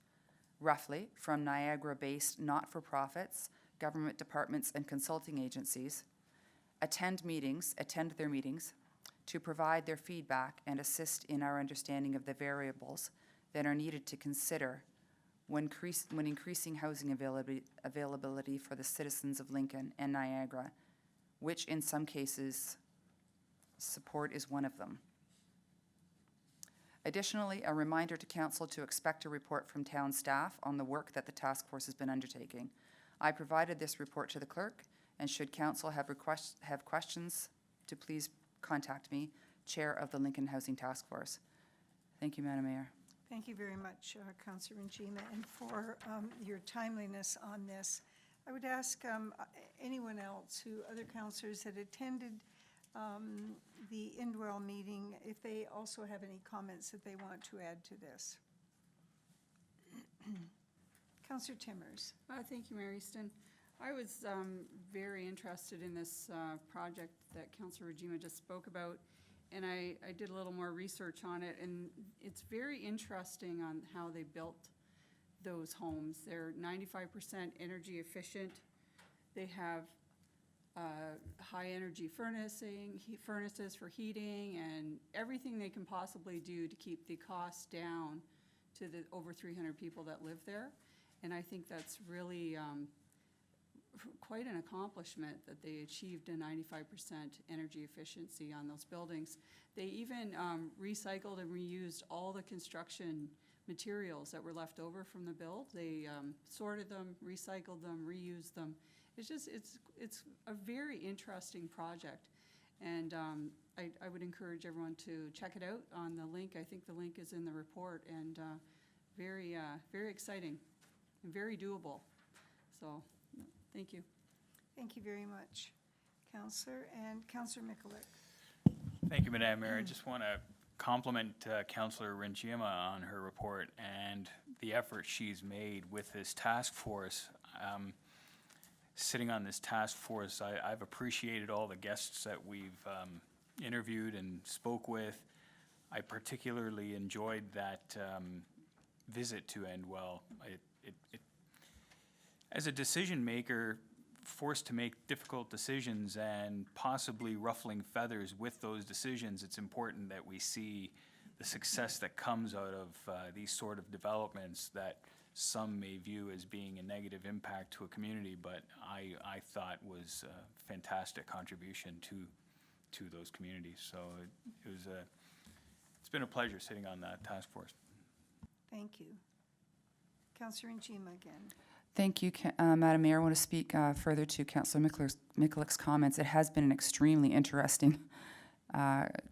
roughly, from Niagara-based not-for-profits, government departments, and consulting agencies, attend their meetings to provide their feedback and assist in our understanding of the variables that are needed to consider when increasing housing availability for the citizens of Lincoln and Niagara, which in some cases, support is one of them. Additionally, a reminder to Council to expect a report from town staff on the work that the task force has been undertaking. I provided this report to the clerk, and should Council have questions, to please contact me, Chair of the Lincoln Housing Task Force. Thank you, Madam Mayor. Thank you very much, Councillor Njima, and for your timeliness on this. I would ask anyone else other councillors that attended the Indwell meeting, if they also have any comments that they want to add to this. Councillor Timmers. Thank you, Mayor Easton. I was very interested in this project that Councillor Regima just spoke about, and I did a little more research on it, and it's very interesting on how they built those homes. They're 95% energy efficient. They have high energy furnaces for heating, and everything they can possibly do to keep the costs down to the over 300 people that live there. And I think that's really quite an accomplishment that they achieved a 95% energy efficiency on those buildings. They even recycled and reused all the construction materials that were left over from the build. They sorted them, recycled them, reused them. It's a very interesting project, and I would encourage everyone to check it out on the link. I think the link is in the report, and very exciting and very doable. So, thank you. Thank you very much, Councillor. And Councillor Mikulik. Thank you, Madam Mayor. I just want to compliment Councillor Renchima on her report and the effort she's made with this task force. Sitting on this task force, I've appreciated all the guests that we've interviewed and spoke with. I particularly enjoyed that visit to Endwell. As a decision maker, forced to make difficult decisions and possibly ruffling feathers with those decisions, it's important that we see the success that comes out of these sort of developments that some may view as being a negative impact to a community, but I thought was a fantastic contribution to those communities. So it's been a pleasure sitting on that task force. Thank you. Councillor Njima again. Thank you, Madam Mayor. I want to speak further to Councillor Mikulik's comments. It has been an extremely interesting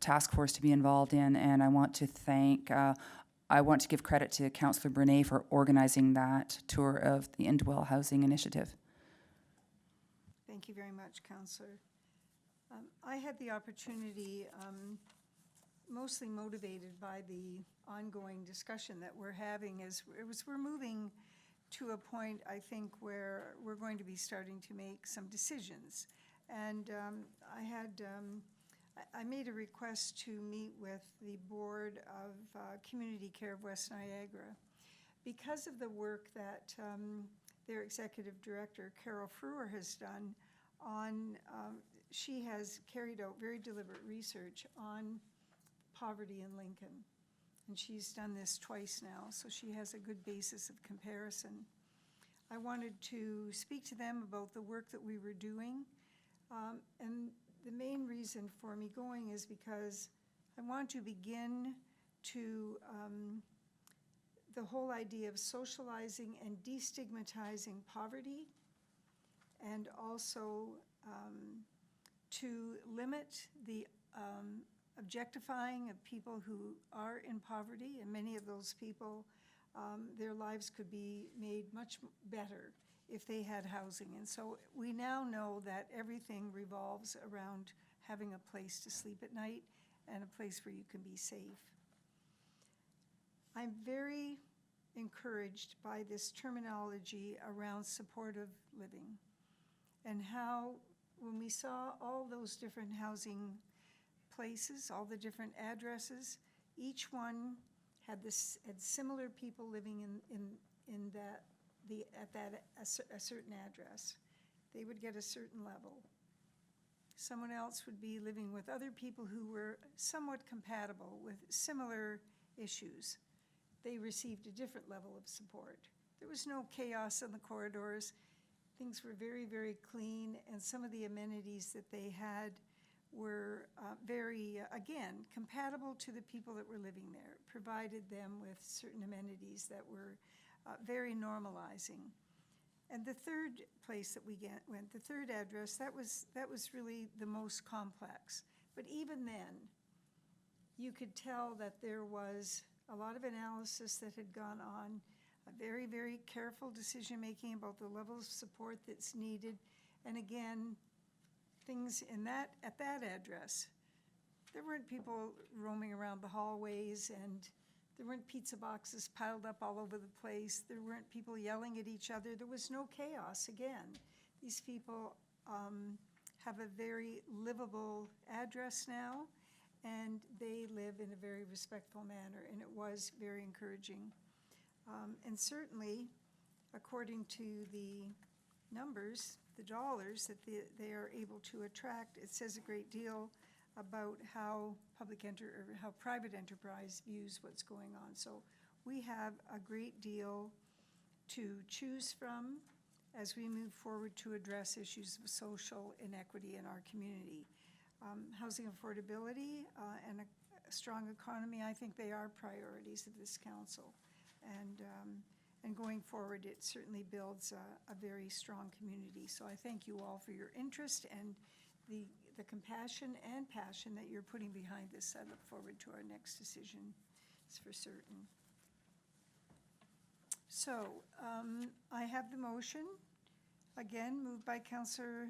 task force to be involved in, and I want to give credit to Councillor Brunet for organizing that tour of the Indwell Housing Initiative. Thank you very much, Councillor. I had the opportunity, mostly motivated by the ongoing discussion that we're having, we're moving to a point, I think, where we're going to be starting to make some decisions. And I made a request to meet with the Board of Community Care of West Niagara. Because of the work that their Executive Director, Carol Frewer, has done on, she has carried out very deliberate research on poverty in Lincoln. And she's done this twice now, so she has a good basis of comparison. I wanted to speak to them about the work that we were doing. And the main reason for me going is because I want to begin to the whole idea of socializing and destigmatizing poverty, and also to limit the objectifying of people who are in poverty, and many of those people, their lives could be made much better if they had housing. And so we now know that everything revolves around having a place to sleep at night and a place where you can be safe. I'm very encouraged by this terminology around supportive living and how, when we saw all those different housing places, all the different addresses, each one had similar people living in that, a certain address. They would get a certain level. Someone else would be living with other people who were somewhat compatible with similar issues. They received a different level of support. There was no chaos in the corridors. Things were very, very clean, and some of the amenities that they had were very, again, compatible to the people that were living there, provided them with certain amenities that were very normalizing. And the third place that we went, the third address, that was really the most complex. But even then, you could tell that there was a lot of analysis that had gone on, a very, very careful decision-making about the level of support that's needed. And again, things at that address, there weren't people roaming around the hallways, and there weren't pizza boxes piled up all over the place. There weren't people yelling at each other. There was no chaos. Again, these people have a very livable address now, and they live in a very respectful manner, and it was very encouraging. And certainly, according to the numbers, the dollars that they are able to attract, it says a great deal about how how private enterprise views what's going on. So we have a great deal to choose from as we move forward to address issues of social inequity in our community. Housing affordability and a strong economy, I think they are priorities of this council. And going forward, it certainly builds a very strong community. So I thank you all for your interest and the compassion and passion that you're putting behind this. I look forward to our next decision, it's for certain. So I have the motion, again, moved by Councillor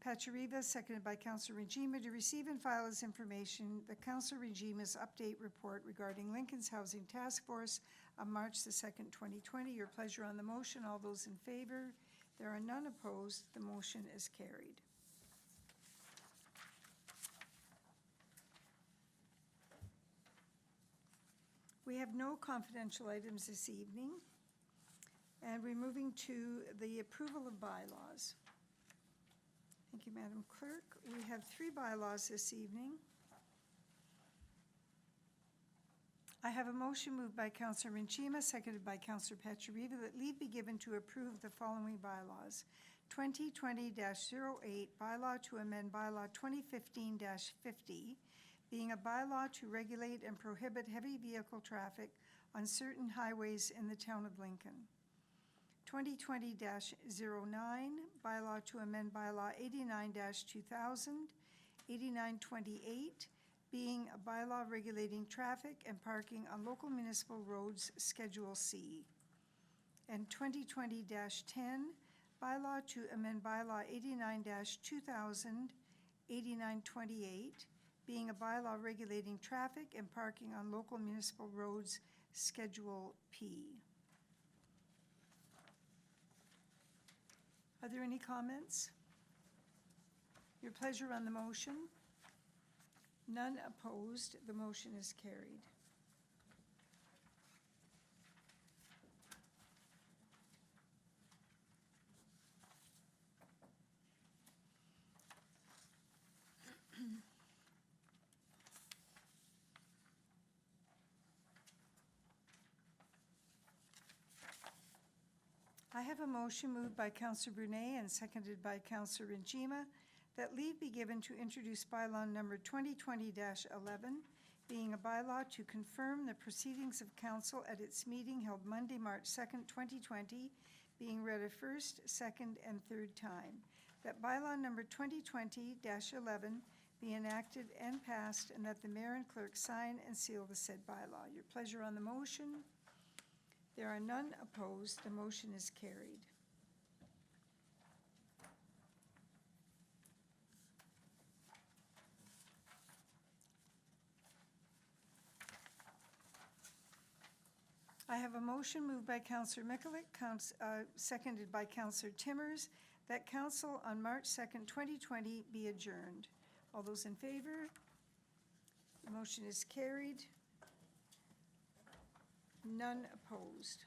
Pachariva, seconded by Councillor Regima, to receive and file as information the Councillor Regima's update report regarding Lincoln's Housing Task Force on March the 2nd, 2020. Your pleasure on the motion. All those in favor? There are none opposed. The motion is carried. We have no confidential items this evening, and we're moving to the approval of bylaws. Thank you, Madam Clerk. We have 3 bylaws this evening. I have a motion moved by Councillor Minchima, seconded by Councillor Pachariva, that leave be given to approve the following bylaws. 2020-08, bylaw to amend bylaw 2015-50, being a bylaw to regulate and prohibit heavy vehicle traffic on certain highways in the town of Lincoln. 2020-09, bylaw to amend bylaw 89-2000, 8928, being a bylaw regulating traffic and parking on local municipal roads, Schedule C. And 2020-10, bylaw to amend bylaw 89-2000, 8928, being a bylaw regulating traffic and parking on local municipal roads, Schedule P. Are there any comments? Your pleasure on the motion? None opposed. The motion is carried. I have a motion moved by Councillor Brunet and seconded by Councillor Njima that leave be given to introduce bylaw number 2020-11, being a bylaw to confirm the proceedings of council at its meeting held Monday, March 2nd, 2020, being read a first, second, and third time. That bylaw number 2020-11 be enacted and passed, and that the mayor and clerk sign and seal the said bylaw. Your pleasure on the motion? There are none opposed. The motion is carried. I have a motion moved by Counselor Mikulik, seconded by Counselor Timmers, that council on March 2nd, 2020 be adjourned. All those in favor? The motion is carried. None opposed.